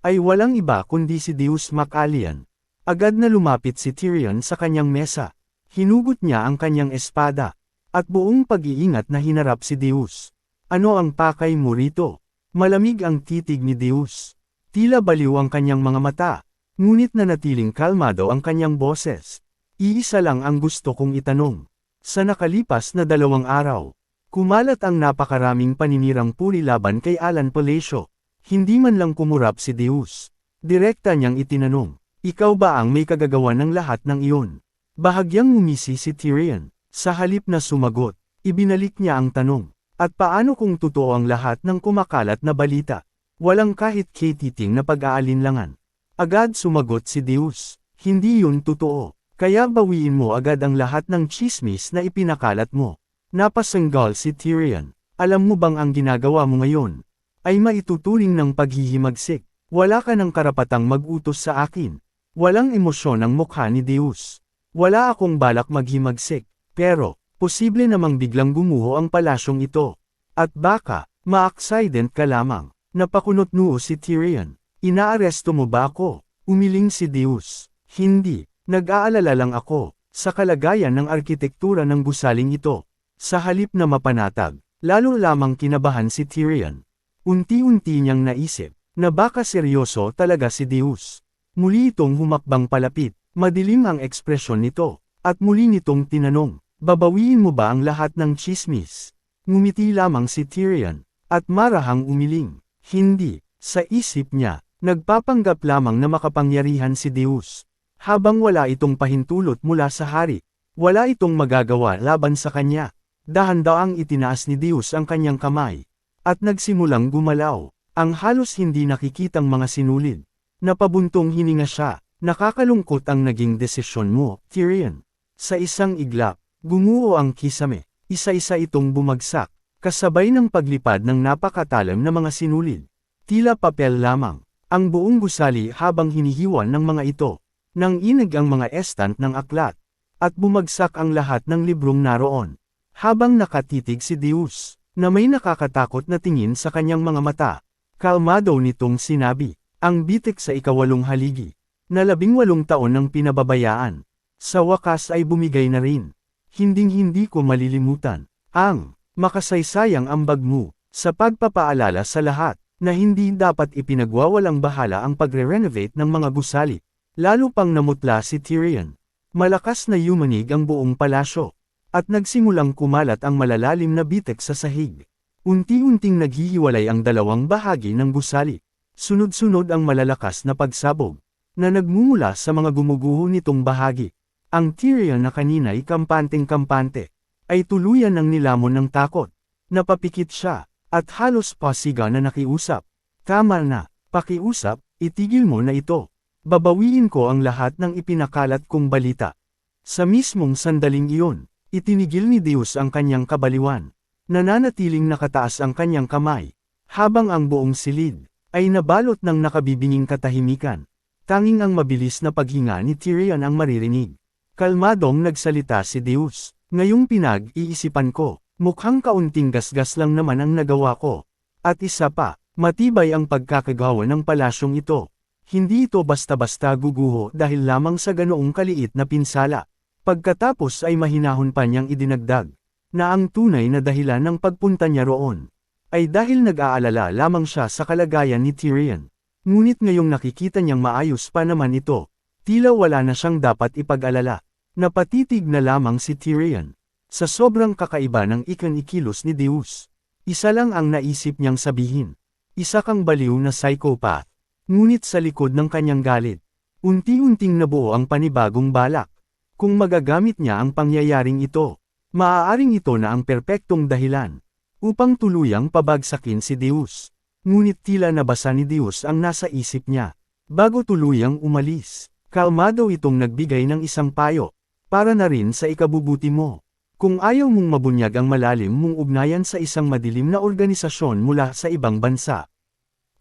ay walang iba kundi si Deus Macallian. Agad na lumapit si Tyrion sa kanyang mesa. Hinugot niya ang kanyang espada at buong pag-iingat na hinarap si Deus. Ano ang pakay mo rito? Malamig ang titig ni Deus. Tila baliw ang kanyang mga mata, ngunit nanatiling kalmado ang kanyang boses. Iisa lang ang gusto kong itanong. Sa nakalipas na 2 araw, kumalat ang napakaraming paninirang puri laban kay Alan Palacio. Hindi man lang kumurap si Deus. Direkta niyang itinanong, ikaw ba ang may kagagawa ng lahat ng iyon? Bahagyang ngumisi si Tyrion. Sa halip na sumagot, ibinalik niya ang tanong. At paano kung totoo ang lahat ng kumakalat na balita? Walang kahit katiting na pag-aalinlangan. Agad sumagot si Deus, hindi yun totoo. Kaya bawiin mo agad ang lahat ng chismis na ipinakalat mo. Napasanggal si Tyrion. Alam mo bang ang ginagawa mo ngayon ay maituturing ng paghihimagsik? Wala ka ng karapatang mag-utos sa akin. Walang emosyon ang mukha ni Deus. Wala akong balak maghimagsik. Pero, posible namang biglang gumuho ang palasyong ito. At baka, ma-accident ka lamang. Napakunot noo si Tyrion. Inaaresto mo ba ako? Umiling si Deus. Hindi, nag-aalala lang ako sa kalagayan ng arkitektura ng gusaling ito. Sa halip na mapanatag, lalo lamang kinabahan si Tyrion. Unti-unti niyang naisip na baka seryoso talaga si Deus. Muli itong humakbang palapit, madilim ang ekspresyon nito, at muli nitong tinanong, babawiin mo ba ang lahat ng chismis? Ngumiti lamang si Tyrion, at marahang umiling. Hindi, sa isip niya, nagpapanggap lamang na makapangyarihan si Deus. Habang wala itong pahintulot mula sa hari, wala itong magagawa laban sa kanya. Dahan-daang itinaas ni Deus ang kanyang kamay, at nagsimulang gumalaw, ang halos hindi nakikitang mga sinulid. Napabuntong hininga siya, nakakalungkot ang naging desisyon mo, Tyrion. Sa isang iglap, gumuho ang kisame, isa-isa itong bumagsak, kasabay ng paglipad ng napakatalam na mga sinulid. Tila papel lamang, ang buong gusali habang hinihiwan ng mga ito. Nang inig ang mga estant ng aklat, at bumagsak ang lahat ng librong naroon. Habang nakatitig si Deus, na may nakakatakot na tingin sa kanyang mga mata, kalmado nitong sinabi, ang bitik sa 8 haligi, na 18 taon ng pinababayaan, sa wakas ay bumigay na rin. Hinding-hindi ko malilimutan, ang makasaysayang ambag mo, sa pagpapaalala sa lahat, na hindi dapat ipinagwawalang bahala ang pagre-renovate ng mga gusali. Lalo pang namutla si Tyrion. Malakas na yumanig ang buong palasyo, at nagsimulang kumalat ang malalalim na bitek sa sahig. Unti-unting naghihiwalay ang 2 bahagi ng gusali. Sunod-sunod ang malalakas na pagsabog, na nagmumula sa mga gumuguho nitong bahagi. Ang Tyrion na kanina'y kampanteng-kampante, ay tuluyan ng nilamon ng takot. Napapikit siya, At halos pasiga na nakiusap. Tama na, pakiusap, itigil mo na ito. Babawiin ko ang lahat ng ipinakalat kong balita. Sa mismong sandaling iyon, itinigil ni Deus ang kanyang kabaliwan. Nananatiling nakataas ang kanyang kamay, habang ang buong silid ay nabalot ng nakabibinging katahimikan. Tanging ang mabilis na paghinga ni Tyrion ang maririnig. Kalmadong nagsalita si Deus. Ngayong pinag-iisipan ko, mukhang kaunting gasgas lang naman ang nagawa ko. At isa pa, matibay ang pagkakagawa ng palasyong ito. Hindi ito basta-basta guguho dahil lamang sa ganoong kaliit na pinsala. Pagkatapos ay mahinahon pa niyang idinagdag, na ang tunay na dahilan ng pagpunta niya roon ay dahil nag-aalala lamang siya sa kalagayan ni Tyrion. Ngunit ngayong nakikita niyang maayos pa naman ito, tila wala na siyang dapat ipag-alala. Napatitig na lamang si Tyrion. Sa sobrang kakaiba ng ikilos ni Deus, isa lang ang naisip niyang sabihin. Isa kang baliw na psychopath. Ngunit sa likod ng kanyang galit, unti-unting nabuo ang panibagong balak. Kung magagamit niya ang pangyayaring ito, maaaring ito na ang perpektong dahilan upang tuluyang pabagsakin si Deus. Ngunit tila nabasa ni Deus ang nasa isip niya. Bago tuluyang umalis, kalmado itong nagbigay ng isang payo. Para na rin sa ikabubuti mo. Kung ayaw mong mabunyag ang malalim mong ugnayan sa isang madilim na organisasyon mula sa ibang bansa,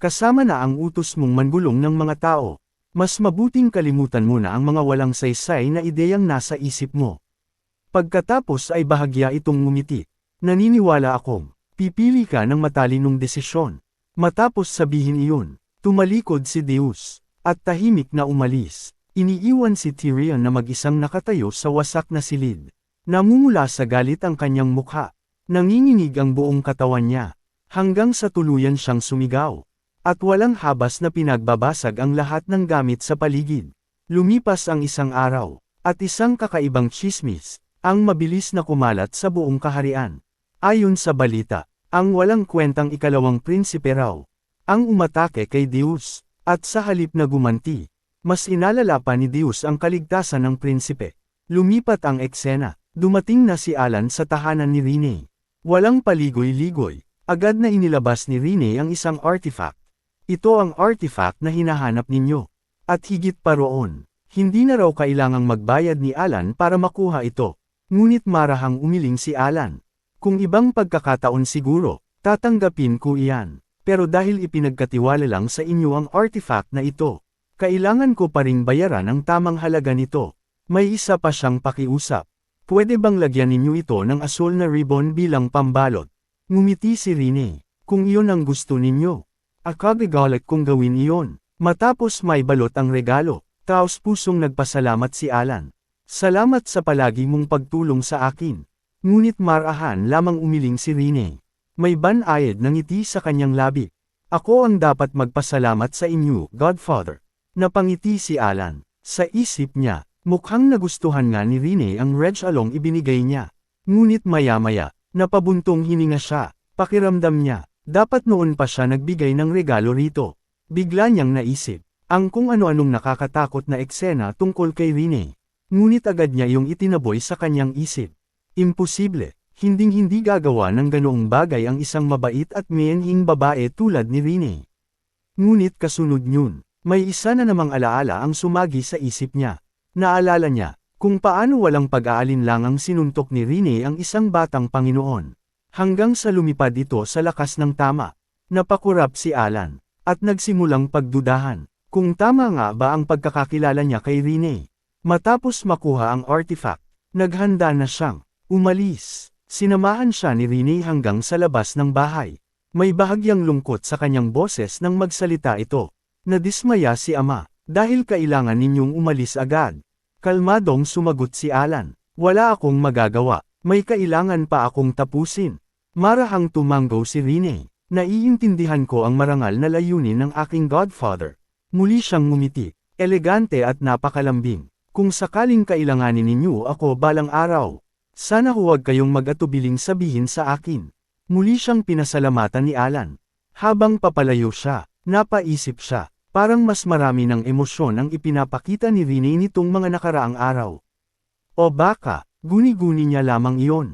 kasama na ang utos mong manggulong ng mga tao, mas mabuting kalimutan mo na ang mga walang saysay na ideyang nasa isip mo. Pagkatapos ay bahagya itong ngumiti. Naniniwala akong, pipili ka ng matalinong desisyon. Matapos sabihin iyon, tumalikod si Deus, at tahimik na umalis. Iniiwan si Tyrion na mag-isang nakatayo sa wasak na silid. Namumula sa galit ang kanyang mukha. Nanginginig ang buong katawan niya, hanggang sa tuluyan siyang sumigaw. At walang habas na pinagbabasag ang lahat ng gamit sa paligid. Lumipas ang isang araw, at isang kakaibang tsismis, ang mabilis na kumalat sa buong kaharian. Ayon sa balita, ang walang kwentang ikalawang prinsipe raw, ang umatake kay Deus, at sa halip na gumanti, mas inalala pa ni Deus ang kaligtasan ng prinsipe. Lumipat ang eksena, dumating na si Alan sa tahanan ni Rhaene. Walang paligoy-ligoy, agad na inilabas ni Rhaene ang isang artifact. Ito ang artifact na hinahanap ninyo. At higit pa roon, hindi na raw kailangang magbayad ni Alan para makuha ito. Ngunit marahang umiling si Alan. Kung ibang pagkakataon siguro, tatanggapin ko iyan. Pero dahil ipinagkatiwala lang sa inyo ang artifact na ito, kailangan ko pa ring bayaran ang tamang halaga nito. May isa pa siyang pakiusap. Pwede bang lagyan ninyo ito ng asul na ribbon bilang pambalot? Ngumiti si Rhaene. Kung iyon ang gusto ninyo, akagagalit kong gawin iyon. Matapos may balot ang regalo, taos-pusong nagpasalamat si Alan. Salamat sa palagi mong pagtulong sa akin. Ngunit marahan lamang umiling si Rhaene. May banayad na ngiti sa kanyang labi. Ako ang dapat magpasalamat sa inyo, Godfather. Napangiti si Alan. Sa isip niya, mukhang nagustuhan nga ni Rhaene ang regalong ibinigay niya. Ngunit maya-maya, napabuntong hininga siya. Pakiramdam niya, dapat noon pa siya nagbigay ng regalo rito. Bigla niyang naisip, ang kung ano-anong nakakatakot na eksena tungkol kay Rhaene. Ngunit agad niya yung itinaboy sa kanyang isip. Imposible, hinding-hindi gagawa ng ganoong bagay ang isang mabait at miyenhing babae tulad ni Rhaene. Ngunit kasunod yun, may isa na namang alaala ang sumagi sa isip niya. Naalala niya, kung paano walang pag-aalinlangang sinuntok ni Rhaene ang isang batang Panginoon. Hanggang sa lumipad ito sa lakas ng tama. Napakurap si Alan, at nagsimulang pagdudahan, kung tama nga ba ang pagkakakilala niya kay Rhaene. Matapos makuha ang artifact, naghanda na siyang umalis. Sinamahan siya ni Rhaene hanggang sa labas ng bahay. May bahagyang lungkot sa kanyang boses nang magsalita ito. Nadismaya si ama, dahil kailangan ninyong umalis agad. Kalmadong sumagot si Alan. Wala akong magagawa, may kailangan pa akong tapusin. Marahang tumanggo si Rhaene. Naiintindihan ko ang marangal na layunin ng aking Godfather. Muli siyang ngumiti, elegante at napakalambing. Kung sakaling kailanganin ninyo ako balang araw, sana huwag kayong mag-atubiling sabihin sa akin. Muli siyang pinasalamatan ni Alan. Habang papalayo siya, napaisip siya. Parang mas marami ng emosyon ang ipinapakita ni Rhaene nitong mga nakaraang araw. O baka, guni-guni niya lamang iyon.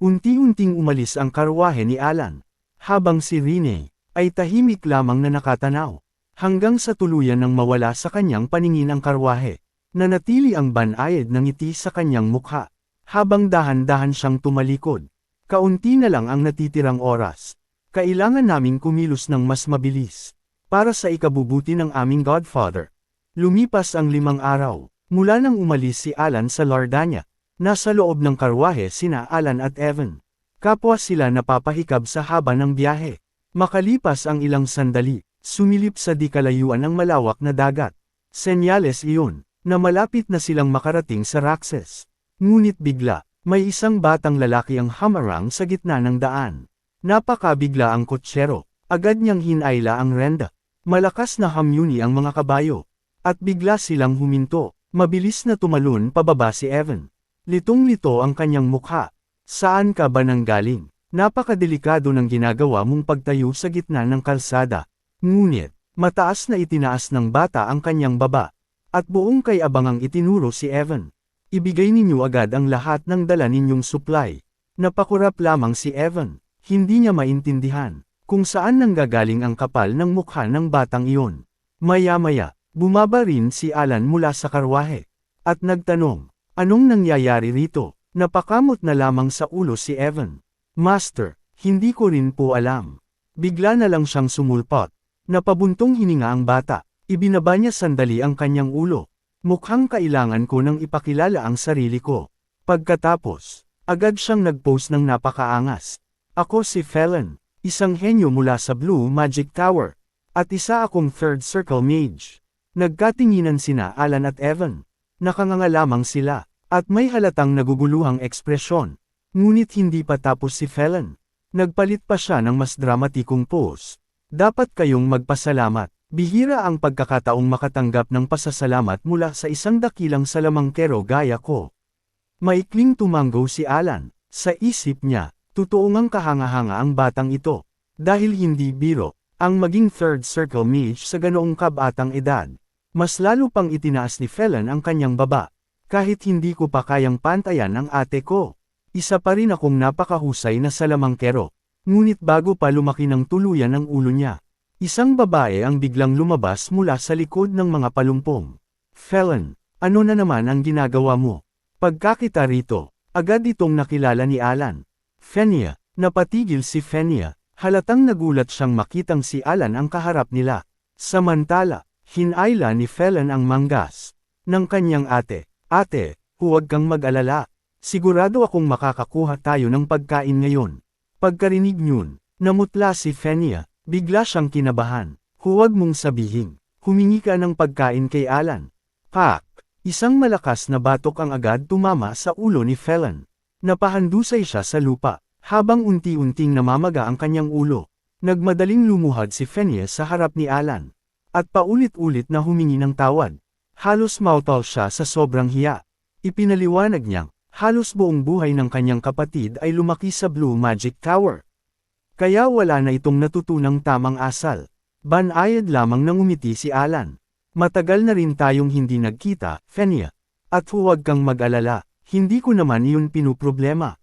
Unti-unting umalis ang karwahe ni Alan. habang si Rene ay tahimik lamang na nakatanaw. Hanggang sa tuluyan nang mawala sa kanyang paningin ang karwahe. Nanatili ang banayad ng ngiti sa kanyang mukha. Habang dahan-dahan siyang tumalikod. Kaunti na lang ang natitirang oras. Kailangan naming kumilos ng mas mabilis. Para sa ikabubuti ng aming Godfather. Lumipas ang 5 araw. Mula nang umalis si Alan sa Lardanya. Nasa loob ng karwahe sina Alan at Evan. Kapwa sila napapahikab sa haba ng biyahe. Makalipas ang ilang sandali. Sumilip sa di kalayuan ang malawak na dagat. Senyales iyon, na malapit na silang makarating sa Raxes. Ngunit bigla, may isang batang lalaki ang hamarang sa gitna ng daan. Napakabigla ang kotsero, agad niyang hinayla ang renda. Malakas na hamyuni ang mga kabayo. At bigla silang huminto, mabilis na tumalon pababa si Evan. Litong-lito ang kanyang mukha. Saan ka ba nanggaling? Napakadelikado ng ginagawa mong pagtayo sa gitna ng kalsada. Ngunit, mataas na itinaas ng bata ang kanyang baba, at buong kay abangang itinuro si Evan. Ibigay ninyo agad ang lahat ng dala ninyong supply. Napakurap lamang si Evan, hindi niya maintindihan, kung saan nanggagaling ang kapal ng mukha ng batang iyon. Maya-maya, bumaba rin si Alan mula sa karwahe, at nagtanong, anong nangyayari rito? Napakamot na lamang sa ulo si Evan. Master, hindi ko rin po alam. Bigla na lang siyang sumulpot. Napabuntong hininga ang bata, ibinaba niya sandali ang kanyang ulo. Mukhang kailangan ko nang ipakilala ang sarili ko. Pagkatapos, agad siyang nag-post ng napakaangas. Ako si Felon, isang henyo mula sa Blue Magic Tower, at isa akong third circle mage. Nagkatinginan sina Alan at Evan. Nakanganga lamang sila, at may halatang naguguluhang ekspresyon. Ngunit hindi pa tapos si Felon. Nagpalit pa siya ng mas dramatikong pose. Dapat kayong magpasalamat. Bihira ang pagkakataong makatanggap ng pasasalamat mula sa isang dakilang salamangkero gaya ko. Maikling tumanggo si Alan. Sa isip niya, totoo ngang kahanga-hanga ang batang ito. Dahil hindi biro, ang maging third circle mage sa ganoong kabatang edad. Mas lalo pang itinaas ni Felon ang kanyang baba. Kahit hindi ko pa kayang pantayan ang ate ko. Isa pa rin akong napakahusay na salamangkero. Ngunit bago pa lumaki ng tuluyan ang ulo niya, isang babae ang biglang lumabas mula sa likod ng mga palumpong. Felon, ano na naman ang ginagawa mo? Pagkakita rito, agad itong nakilala ni Alan. Fenia, napatigil si Fenia, halatang nagulat siyang makitang si Alan ang kaharap nila. Samantala, hinayla ni Felon ang manggas ng kanyang ate. Ate, huwag kang mag-alala. Sigurado akong makakakuha tayo ng pagkain ngayon. Pagkarinig niyon, namutla si Fenia, bigla siyang kinabahan. Huwag mong sabihin, humingi ka ng pagkain kay Alan. Pak! Isang malakas na batok ang agad tumama sa ulo ni Felon. Napahandusay siya sa lupa, habang unti-unting namamaga ang kanyang ulo. Nagmadaling lumuhad si Fenia sa harap ni Alan. At paulit-ulit na humingi ng tawad. Halos mautal siya sa sobrang hiya. Ipinaliwanag niyang, halos buong buhay ng kanyang kapatid ay lumaki sa Blue Magic Tower. Kaya wala na itong natutunang tamang asal. Banayad lamang nang umiti si Alan. Matagal na rin tayong hindi nagkita, Fenia. At huwag kang mag-alala, hindi ko naman iyon pinuproblema.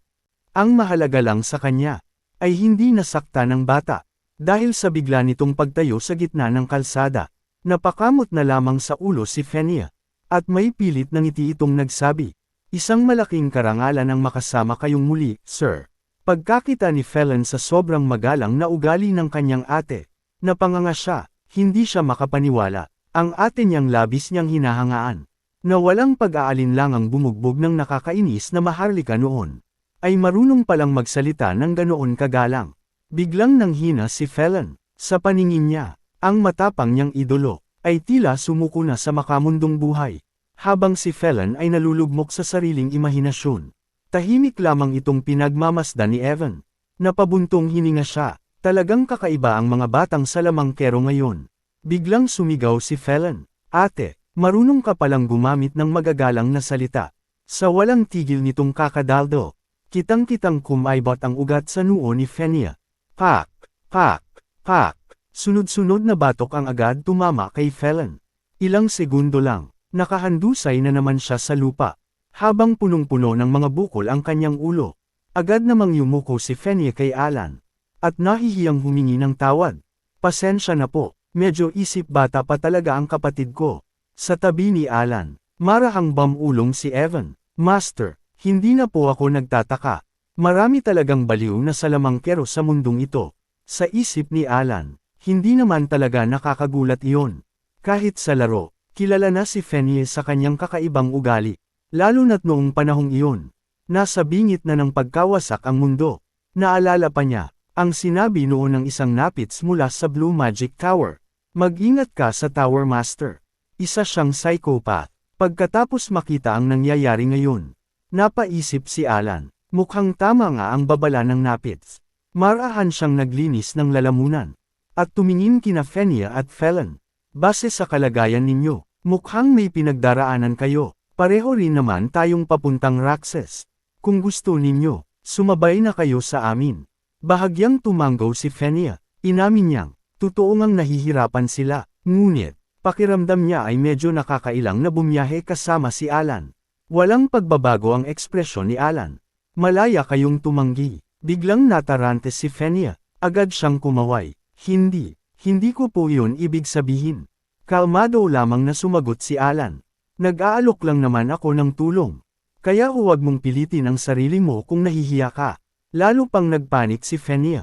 Ang mahalaga lang sa kanya, ay hindi nasakta ng bata. Dahil sa bigla nitong pagtayo sa gitna ng kalsada, napakamot na lamang sa ulo si Fenia. At may pilit ng ngiti itong nagsabi. Isang malaking karangalan ang makasama kayong muli, sir. Pagkakita ni Felon sa sobrang magalang na ugali ng kanyang ate, napanganga siya, hindi siya makapaniwala. Ang ate niyang labis niyang hinahangaan, na walang pag-aalinlangang bumugbog ng nakakainis na maharlika noon, ay marunong palang magsalita ng ganoon kagalang. Biglang nanghina si Felon, sa paningin niya, ang matapang niyang idolo, ay tila sumuko na sa makamundong buhay. Habang si Felon ay nalulugmok sa sariling imahinasyon. Tahimik lamang itong pinagmamasdan ni Evan. Napabuntong hininga siya, talagang kakaiba ang mga batang salamangkero ngayon. Biglang sumigaw si Felon, ate, marunong ka palang gumamit ng magagalang na salita. Sa walang tigil nitong kakadaldo, kitang-kitang kumaibot ang ugat sa noo ni Fenia. Pak, pak, pak, sunod-sunod na batok ang agad tumama kay Felon. Ilang segundo lang. Nakahandusay na naman siya sa lupa. Habang punong-puno ng mga bukol ang kanyang ulo. Agad namang yumuko si Fenia kay Alan. at nahihiyang humingi ng tawad. Pasensya na po, medyo isip bata pa talaga ang kapatid ko. Sa tabi ni Alan, marahang bamulong si Evan. Master, hindi na po ako nagtataka. Marami talagang baliw na salamangkero sa mundong ito. Sa isip ni Alan, hindi naman talaga nakakagulat iyon. Kahit sa laro, kilala na si Fenny sa kanyang kakaibang ugali. Lalo na't noong panahong iyon, nasa bingit na ng pagkawasak ang mundo. Naalala pa niya, ang sinabi noon ng isang napits mula sa Blue Magic Tower. Mag-ingat ka sa Tower Master. Isa siyang psychopath. Pagkatapos makita ang nangyayari ngayon, napaisip si Alan, mukhang tama nga ang babala ng napits. Marahan siyang naglinis ng lalamunan. At tumingin kina Fenny at Felon. Base sa kalagayan ninyo, mukhang may pinagdaraanan kayo. Pareho rin naman tayong papuntang Roxas. Kung gusto ninyo, sumabay na kayo sa amin. Bahagyang tumanggaw si Fenny. Inamin niyang, totoo ngang nahihirapan sila, ngunit, pakiramdam niya ay medyo nakakailang na bumiyahe kasama si Alan. Walang pagbabago ang ekspresyon ni Alan. Malaya kayong tumanggi. Biglang natarante si Fenny. Agad siyang kumaway. Hindi ko po yun ibig sabihin. Kalmado lamang na sumagot si Alan. Nag-aalok lang naman ako ng tulong. Kaya huwag mong pilitin ang sarili mo kung nahihiya ka. Lalo pang nagpanik si Fenny.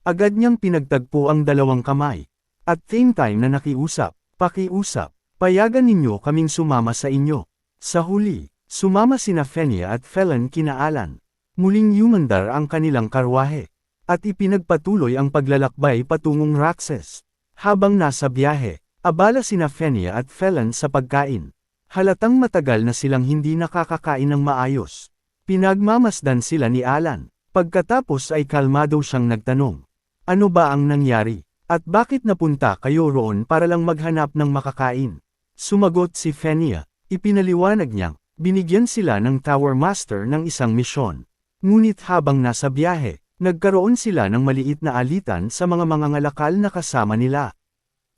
Agad niyang pinagtagpo ang dalawang kamay. At same time na nakiusap. Pakiusap, payagan ninyo kaming sumama sa inyo. Sa huli, sumama sina Fenny at Felon kina Alan. Muling yumandar ang kanilang karwahe. At ipinagpatuloy ang paglalakbay patungong Roxas. Habang nasa biyahe, abala sina Fenny at Felon sa pagkain. Halatang matagal na silang hindi nakakakain ng maayos. Pinagmamasdan sila ni Alan. Pagkatapos ay kalmado siyang nagtanong. Ano ba ang nangyari? At bakit napunta kayo roon para lang maghanap ng makakain? Sumagot si Fenny. Ipinaliwanag niyang, binigyan sila ng Tower Master ng isang misyon. Ngunit habang nasa biyahe, nagkaroon sila ng maliit na alitan sa mga mangangalakal na kasama nila.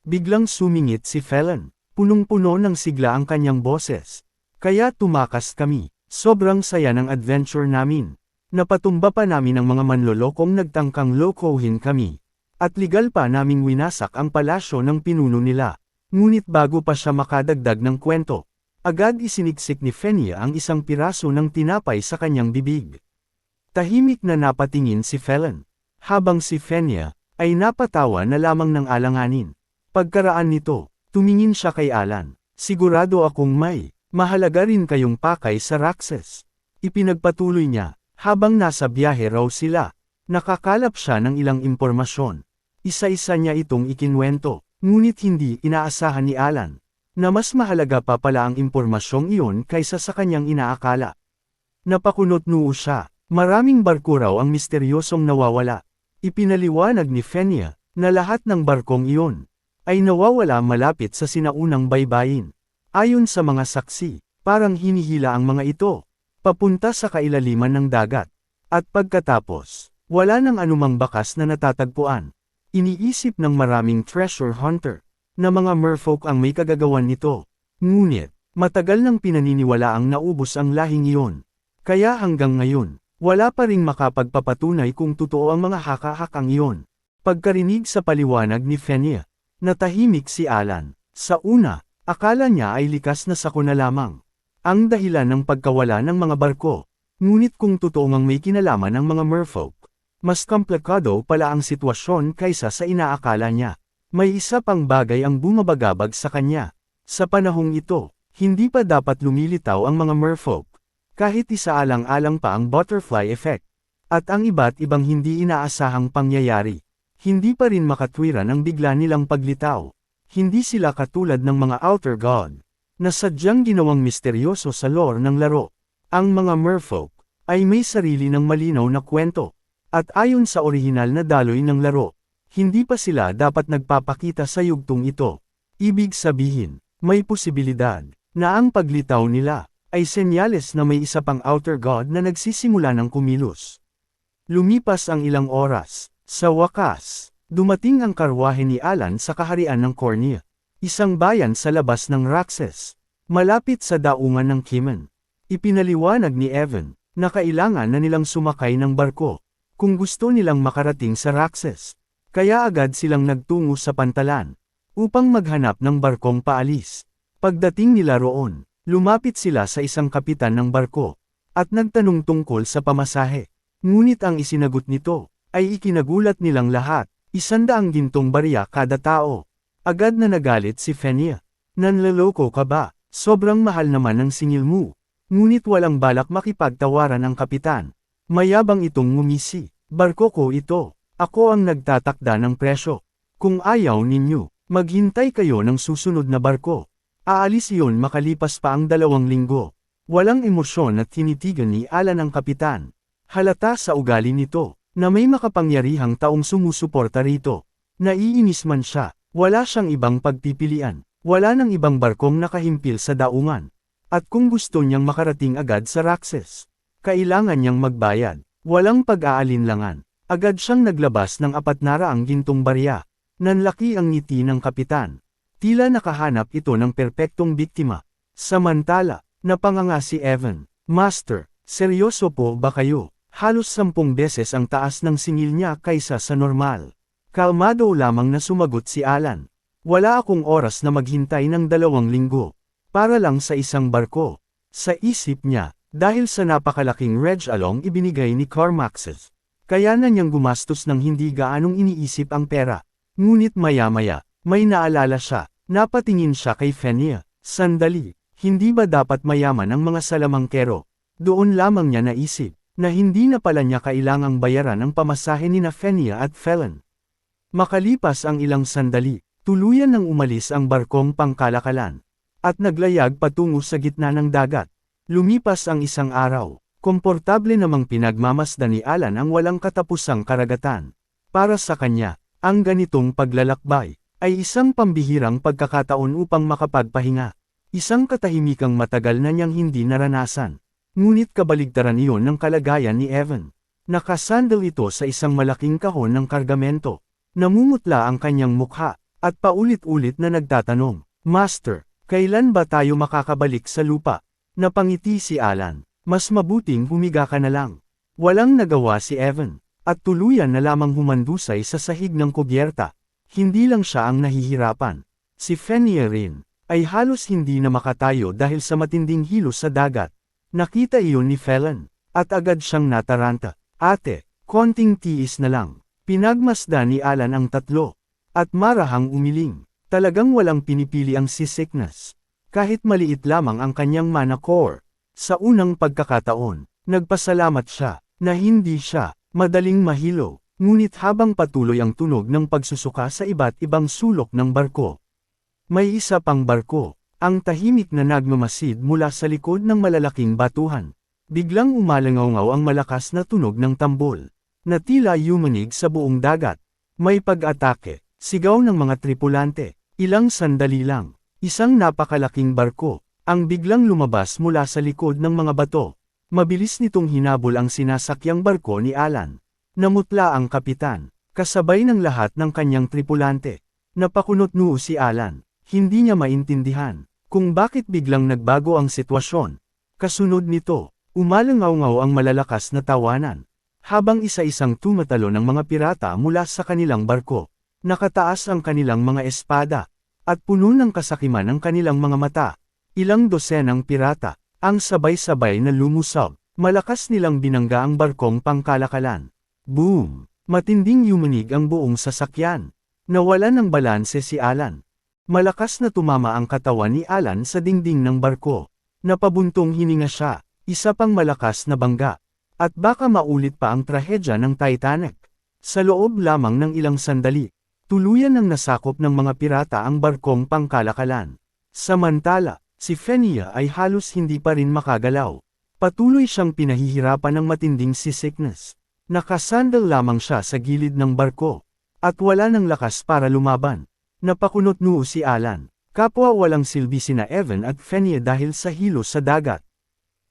Biglang sumingit si Felon. Punong-puno ng sigla ang kanyang boses. Kaya tumakas kami. Sobrang saya ng adventure namin. Napatumba pa namin ang mga manlolokong nagtangkang lokohin kami. At legal pa naming winasak ang palasyo ng pinuno nila. Ngunit bago pa siya makadagdag ng kwento, agad isiniksik ni Fenny ang isang piraso ng tinapay sa kanyang bibig. Tahimik na napatingin si Felon. Habang si Fenny ay napatawa na lamang ng alanganin. Pagkaraan nito, tumingin siya kay Alan. Sigurado akong may mahalaga rin kayong pakay sa Roxas. Ipinagpatuloy niya, habang nasa biyahe raw sila, nakakalap siya ng ilang impormasyon. Isa-isa niya itong ikinwento, ngunit hindi inaasahan ni Alan, na mas mahalaga pa pala ang impormasyong iyon kaysa sa kanyang inaakala. Napakunot-noo siya, maraming barko raw ang misteryosong nawawala. Ipinaliwanag ni Fenny, na lahat ng barkong iyon, ay nawawala malapit sa sinaunang baybayin. Ayon sa mga saksi, parang hinihila ang mga ito, papunta sa kailaliman ng dagat. At pagkatapos, wala nang anumang bakas na natatagpuan. Iniisip ng maraming treasure hunter, na mga merfolk ang may kagagawan nito. Ngunit, matagal nang pinaniniwalaang naubos ang lahing iyon. Kaya hanggang ngayon, wala pa ring makapagpapatunay kung totoo ang mga haka-hakang iyon. Pagkarinig sa paliwanag ni Fenny, natahimik si Alan. Sa una, akala niya ay likas na sako na lamang ang dahilan ng pagkawala ng mga barko. Ngunit kung totoo ngang may kinalaman ng mga merfolk, mas komplikado pala ang sitwasyon kaysa sa inaakala niya. May isa pang bagay ang bumabagabag sa kanya. Sa panahong ito, hindi pa dapat lumilitaw ang mga merfolk. Kahit isaalang-alang pa ang butterfly effect. At ang iba't ibang hindi inaasahang pangyayari. Hindi pa rin makatwiran ang bigla nilang paglitaw. Hindi sila katulad ng mga outer god, na sadyang ginawang misteryoso sa lore ng laro. Ang mga merfolk ay may sarili ng malinaw na kwento. At ayon sa orihinal na daloy ng laro, hindi pa sila dapat nagpapakita sa yugtong ito. Ibig sabihin, may posibilidad na ang paglitaw nila ay senyales na may isa pang outer god na nagsisimula ng kumilos. Lumipas ang ilang oras. Sa wakas, dumating ang karwahe ni Alan sa kaharian ng Cornea, isang bayan sa labas ng Roxas, malapit sa daungan ng Kimen. Ipinaliwanag ni Evan na kailangan na nilang sumakay ng barko. kung gusto nilang makarating sa Roxas. Kaya agad silang nagtungo sa pantalan, upang maghanap ng barkong paalis. Pagdating nila roon, lumapit sila sa isang kapitan ng barko, at nagtanong tungkol sa pamasahe. Ngunit ang isinagot nito, ay ikinagulat nilang lahat, 100 gintong barya kada tao. Agad na nagalit si Fenia. Nanloloko ka ba? Sobrang mahal naman ng singil mo. Ngunit walang balak makipagtawaran ang kapitan. Mayabang itong ngumisi. Barko ko ito. Ako ang nagtatakda ng presyo. Kung ayaw ninyo, maghintay kayo ng susunod na barko. Aalis iyon makalipas pa ang 2 linggo. Walang emosyon at tinitigan ni Alan ang kapitan. Halata sa ugali nito, na may makapangyarihang taong sumusuporta rito. Naiinis man siya, wala siyang ibang pagpipilian. Wala nang ibang barkong nakahimpil sa daungan. At kung gusto niyang makarating agad sa Roxas, kailangan niyang magbayad. Walang pag-aalinlangan. Agad siyang naglabas ng 400 gintong barya. Nanlaki ang ngiti ng kapitan. Tila nakahanap ito ng perpektong biktima. Samantala, napanganga si Evan. Master, seryoso po ba kayo? Halos 10 beses ang taas ng singil niya kaysa sa normal. Kalmado lamang na sumagot si Alan. Wala akong oras na maghintay ng 2 linggo. Para lang sa isang barko. Sa isip niya, dahil sa napakalaking reg-along ibinigay ni Carmaxes. Kaya na niyang gumastos ng hindi gaanong iniisip ang pera. Ngunit maya-maya, may naalala siya. Napatingin siya kay Fenia. Sandali, hindi ba dapat mayaman ang mga salamangkero? Doon lamang niya naisip, na hindi na pala niya kailangang bayaran ang pamasahe ni Fenia at Felon. Makalipas ang ilang sandali, tuluyan nang umalis ang barkong pangkalakalan. At naglayag patungo sa gitna ng dagat. Lumipas ang isang araw, komportable namang pinagmamasdan ni Alan ang walang katapusang karagatan. Para sa kanya, ang ganitong paglalakbay, ay isang pambihirang pagkakataon upang makapagpahinga. Isang katahimikang matagal na niyang hindi naranasan. Ngunit kabaligtaran iyon ng kalagayan ni Evan. Nakasandal ito sa isang malaking kahon ng kargamento. Namumutla ang kanyang mukha, at paulit-ulit na nagtatanong, Master, kailan ba tayo makakabalik sa lupa? Napangiti si Alan, mas mabuting humiga ka na lang. Walang nagawa si Evan, at tuluyan na lamang humandusay sa sahig ng kubyerta. Hindi lang siya ang nahihirapan. Si Fenia rin, ay halos hindi na makatayo dahil sa matinding hilos sa dagat. Nakita iyon ni Felon, at agad siyang nataranta. Ate, konting tiis na lang. Pinagmasdan ni Alan ang tatlo, at marahang umiling. Talagang walang pinipili ang seasickness. Kahit maliit lamang ang kanyang mana core. Sa unang pagkakataon, nagpasalamat siya, na hindi siya madaling mahilo. Ngunit habang patuloy ang tunog ng pagsusuka sa iba't ibang sulok ng barko. May isa pang barko. Ang tahimik na nagmamasid mula sa likod ng malalaking batuhan. Biglang umalangaw ang malakas na tunog ng tambol, na tila yumanig sa buong dagat. May pag-atake, sigaw ng mga tripulante, ilang sandali lang, isang napakalaking barko, ang biglang lumabas mula sa likod ng mga bato. Mabilis nitong hinabol ang sinasakyang barko ni Alan. Namutla ang kapitan, kasabay ng lahat ng kanyang tripulante. Napakunot noo si Alan, hindi niya maintindihan kung bakit biglang nagbago ang sitwasyon. Kasunod nito, umalangaw ang malalakas na tawanan. Habang isa-isang tumatalo ng mga pirata mula sa kanilang barko. Nakataas ang kanilang mga espada. At puno ng kasakiman ang kanilang mga mata. Ilang dosenang pirata, ang sabay-sabay na lumusab. Malakas nilang binangga ang barkong pangkalakalan. Boom! Matinding yumanig ang buong sasakyan. Nawalan ng balanse si Alan. Malakas na tumama ang katawan ni Alan sa dingding ng barko. Napabuntong hininga siya, isa pang malakas na bangga. At baka maulit pa ang trahedya ng Titanic. Sa loob lamang ng ilang sandali, tuluyan nang nasakop ng mga pirata ang barkong pangkalakalan. Samantala, si Fenia ay halos hindi pa rin makagalaw. Patuloy siyang pinahihirapan ng matinding seasickness. Nakasandal lamang siya sa gilid ng barko. At wala ng lakas para lumaban. Napakunot noo si Alan. Kapwa walang silbi sina Evan at Fenia dahil sa hilo sa dagat.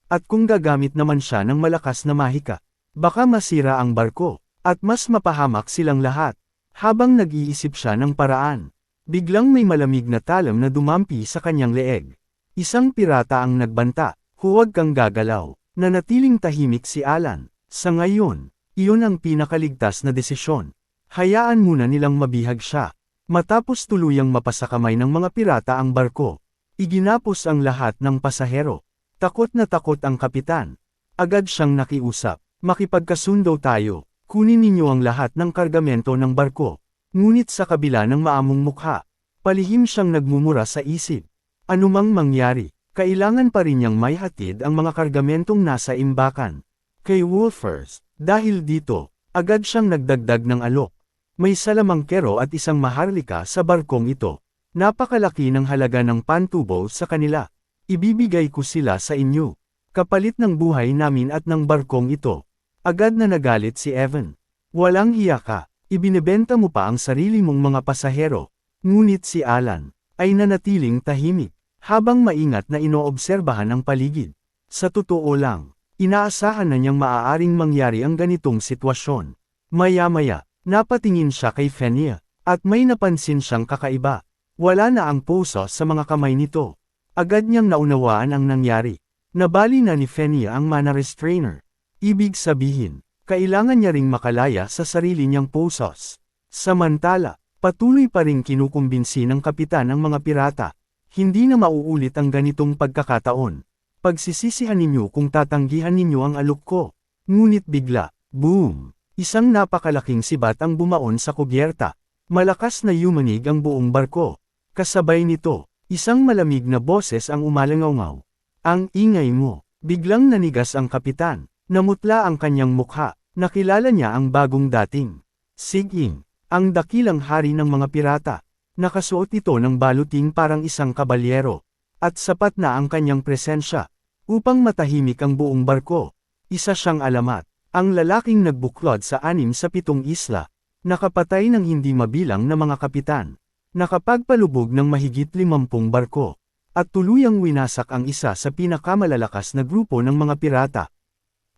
At kung gagamit naman siya ng malakas na mahika, baka masira ang barko, at mas mapahamak silang lahat. Habang nag-iisip siya ng paraan, biglang may malamig na talam na dumampi sa kanyang leeg. Isang pirata ang nagbanta, huwag kang gagalaw. Nanatiling tahimik si Alan. Sa ngayon, Iyon ang pinakaligtas na desisyon. Hayaan muna nilang mabihag siya. Matapos tuluyang mapasakamay ng mga pirata ang barko, iginapos ang lahat ng pasahero. Takot na takot ang kapitan. Agad siyang nakiusap, makipagkasundo tayo, kunin ninyo ang lahat ng kargamento ng barko. Ngunit sa kabila ng maamong mukha, palihim siyang nagmumura sa isip. Anumang mangyari, kailangan pa rin niyang may hatid ang mga kargamentong nasa imbakan. Kay Wolfers, dahil dito, agad siyang nagdagdag ng alok. May salamangkero at isang maharlika sa barkong ito. Napakalaki ng halaga ng pantubo sa kanila. Ibibigay ko sila sa inyo. Kapalit ng buhay namin at ng barkong ito. Agad na nagalit si Evan. Walang hiya ka, ibinebenta mo pa ang sarili mong mga pasahero. Ngunit si Alan, ay nanatiling tahimik, habang maingat na inoobserbahan ang paligid. Sa totoo lang, inaasahan na niyang maaaring mangyari ang ganitong sitwasyon. Maya-maya, napatingin siya kay Fenia, at may napansin siyang kakaiba. Wala na ang puso sa mga kamay nito. Agad niyang naunawaan ang nangyari. Nabali na ni Fenia ang mana restrainer. Ibig sabihin, kailangan niya ring makalaya sa sarili niyang pusos. Samantala, patuloy pa ring kinukumbinsi ng kapitan ang mga pirata. Hindi na mauulit ang ganitong pagkakataon. Pagsisisihan ninyo kung tatanggihan ninyo ang alok ko. Ngunit bigla, boom! Isang napakalaking sibat ang bumaon sa kubyerta. Malakas na yumanig ang buong barko. Kasabay nito, isang malamig na boses ang umalangaw-ngaw. Ang ingay mo. Biglang nanigas ang kapitan. Namutla ang kanyang mukha. Nakilala niya ang bagong dating Sig-ing, ang dakilang hari ng mga pirata. Nakasuot ito ng baluting parang isang kabalyero. At sapat na ang kanyang presensya upang matahimik ang buong barko. Isa siyang alamat. Ang lalaking nagbuklod sa 6 sa 7 isla, nakapatay ng hindi mabilang na mga kapitan, nakapagpalubog ng mahigit 50 barko, at tuluyang winasak ang isa sa pinakamalalakas na grupo ng mga pirata.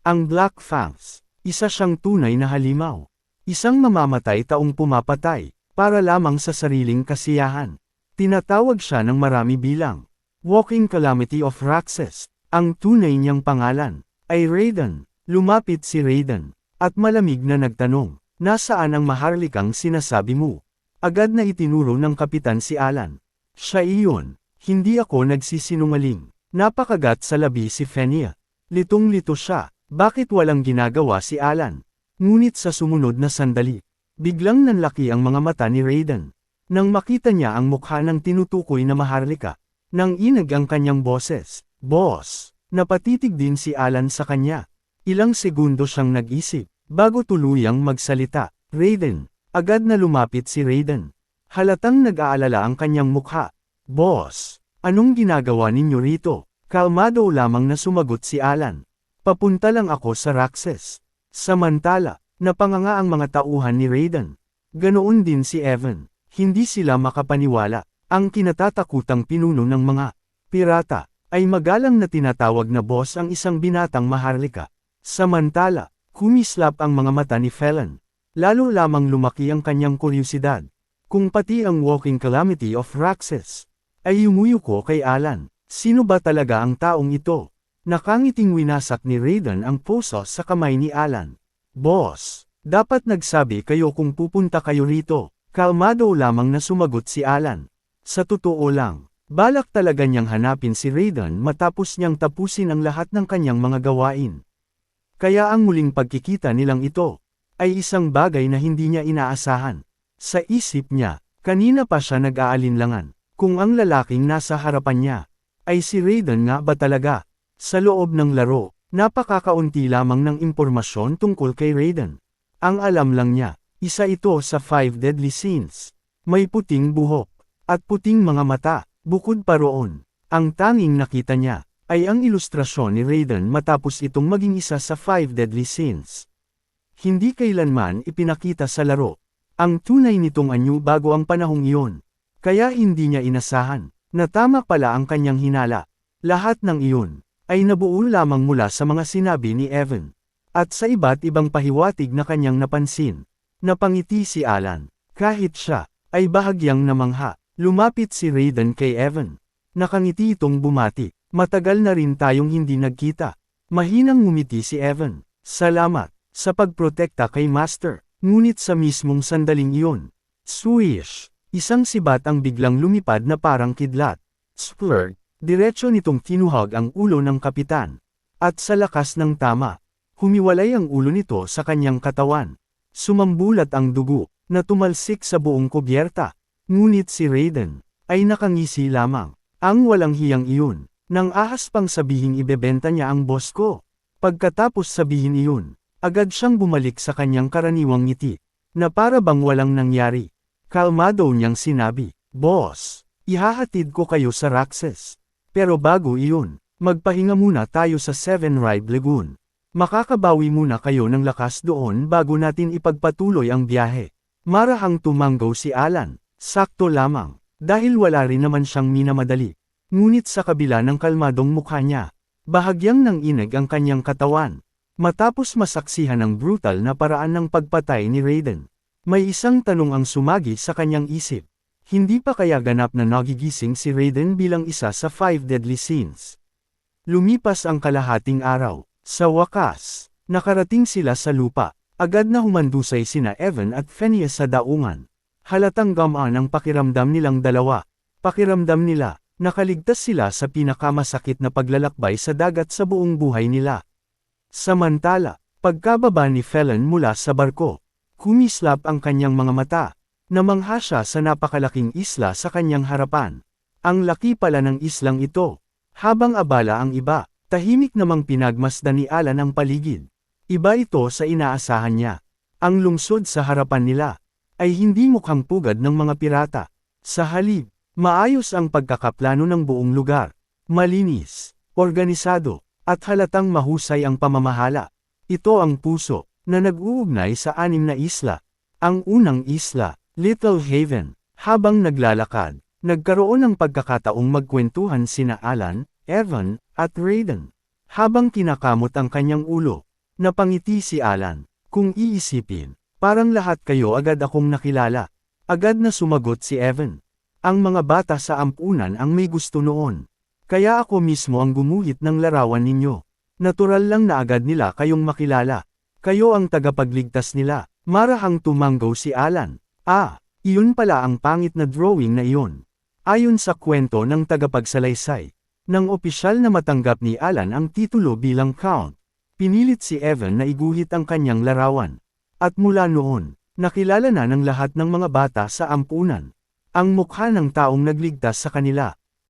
Ang Black Fangs, isa siyang tunay na halimaw, isang mamamatay taong pumapatay, para lamang sa sariling kasiyahan. Tinatawag siya ng marami bilang Walking Calamity of Raxes. Ang tunay niyang pangalan ay Raiden. Lumapit si Raiden, at malamig na nagtanong, nasaan ang maharlikang sinasabi mo? Agad na itinuro ng kapitan si Alan. Siya iyon, hindi ako nagsisinungaling. Napakagat sa labi si Fenia. Litong-lito siya, bakit walang ginagawa si Alan? Ngunit sa sumunod na sandali, biglang nanlaki ang mga mata ni Raiden. Nang makita niya ang mukha ng tinutukoy na maharlika, nang inag ang kanyang boses, Boss! Napatitig din si Alan sa kanya. Ilang segundo siyang nag-isip, bago tuluyang magsalita. Raiden, agad na lumapit si Raiden. Halatang nag-aalala ang kanyang mukha. Boss, anong ginagawa ninyo rito? Kalmado lamang na sumagot si Alan. Papunta lang ako sa Raxes. Samantala, napanganga ang mga tauhan ni Raiden. Ganoon din si Evan. Hindi sila makapaniwala. Ang kinatatakutang pinuno ng mga pirata ay magalang na tinatawag na boss ang isang binatang maharlika. Samantala, kumislap ang mga mata ni Felon. Lalo lamang lumaki ang kanyang kuryosidad. Kung pati ang Walking Calamity of Raxes ay yumuyuko kay Alan, sino ba talaga ang taong ito? Nakangiting winasak ni Raiden ang puso sa kamay ni Alan. Boss, dapat nagsabi kayo kung pupunta kayo rito. Kalmado lamang na sumagot si Alan. Sa totoo lang, balak talaga niyang hanapin si Raiden matapos niyang tapusin ang lahat ng kanyang mga gawain. Kaya ang muling pagkikita nilang ito, ay isang bagay na hindi niya inaasahan. Sa isip niya, kanina pa siya nag-aalinlangan, kung ang lalaking nasa harapan niya, ay si Raiden nga ba talaga? Sa loob ng laro, napakakaunti lamang ng impormasyon tungkol kay Raiden. Ang alam lang niya, isa ito sa 5 deadly sins. May puting buhok, at puting mga mata. Bukod pa roon, ang tanging nakita niya, ay ang ilustrasyon ni Raiden matapos itong maging isa sa 5 deadly sins. Hindi kailanman ipinakita sa laro ang tunay nitong anyo bago ang panahong iyon. Kaya hindi niya inasahan na tama pala ang kanyang hinala. Lahat ng iyon ay nabuo lamang mula sa mga sinabi ni Evan. At sa iba't ibang pahiwatig na kanyang napansin. Napangiti si Alan. Kahit siya ay bahagyang namangha. Lumapit si Raiden kay Evan. Nakangiti itong bumati. Matagal na rin tayong hindi nagkita. Mahinang ngumiti si Evan. Salamat. sa pagprotekta kay Master. Ngunit sa mismong sandaling iyon, swish! Isang sibat ang biglang lumipad na parang kidlat. Splurg! Diretso nitong tinuhag ang ulo ng kapitan. At sa lakas ng tama, humiwalay ang ulo nito sa kanyang katawan. Sumambulat ang dugo, na tumalsik sa buong kubyerta. Ngunit si Raiden, ay nakangisi lamang. Ang walang hiyang iyon, nang ahas pang sabihing ibebenta niya ang boss ko. Pagkatapos sabihin iyon, agad siyang bumalik sa kanyang karaniwang ngiti, na para bang walang nangyari. Kalmado niyang sinabi, "Boss, ihahatid ko kayo sa Roxas. Pero bago iyon, magpahinga muna tayo sa Seven Rive Lagoon. Makakabawi muna kayo ng lakas doon bago natin ipagpatuloy ang biyahe." Marahang tumanggaw si Alan, sakto lamang, dahil wala rin naman siyang minamadali. Ngunit sa kabila ng kalmadong mukha niya, bahagyang nanginig ang kanyang katawan. Matapos masaksihan ang brutal na paraan ng pagpatay ni Raiden, may isang tanong ang sumagi sa kanyang isip. Hindi pa kaya ganap na nagigising si Raiden bilang isa sa 5 deadly sins? Lumipas ang kalahating araw. Sa wakas, nakarating sila sa lupa. Agad na humandusay sina Evan at Phineas sa daungan. Halatang gamaan ang pakiramdam nilang dalawa. Pakiramdam nila, nakaligtas sila sa pinakamasakit na paglalakbay sa dagat sa buong buhay nila. Samantala, pagkababa ni Felon mula sa barko, kumislap ang kanyang mga mata. Namangha siya sa napakalaking isla sa kanyang harapan. Ang laki pala ng islang ito. Habang abala ang iba, tahimik namang pinagmasdan ni Alan ang paligid. Iba ito sa inaasahan niya. Ang lungsod sa harapan nila ay hindi mukhang pugad ng mga pirata. Sa halip, maayos ang pagkakaplano ng buong lugar. Malinis, organisado, at halatang mahusay ang pamamahala. Ito ang puso na nag-uugnay sa 6 na isla. Ang unang isla, Little Haven. Habang naglalakad, nagkaroon ng pagkakataong magkwentuhan sina Alan, Evan, at Raiden. Habang kinakamot ang kanyang ulo, napangiti si Alan. Kung iisipin, parang lahat kayo agad akong nakilala. Agad na sumagot si Evan. Ang mga bata sa ampunan ang may gusto noon. Kaya ako mismo ang gumuhit ng larawan ninyo. Natural lang na agad nila kayong makilala. Kayo ang tagapagligtas nila. Marahang tumanggaw si Alan. Iyon pala ang pangit na drawing na iyon. Ayon sa kwento ng tagapagsalaysay, nang opisyal na matanggap ni Alan ang titulo bilang Count, pinilit si Evan na iguhit ang kanyang larawan. At mula noon, nakilala na ng lahat ng mga bata sa ampunan ang mukha ng taong nagligtas sa kanila.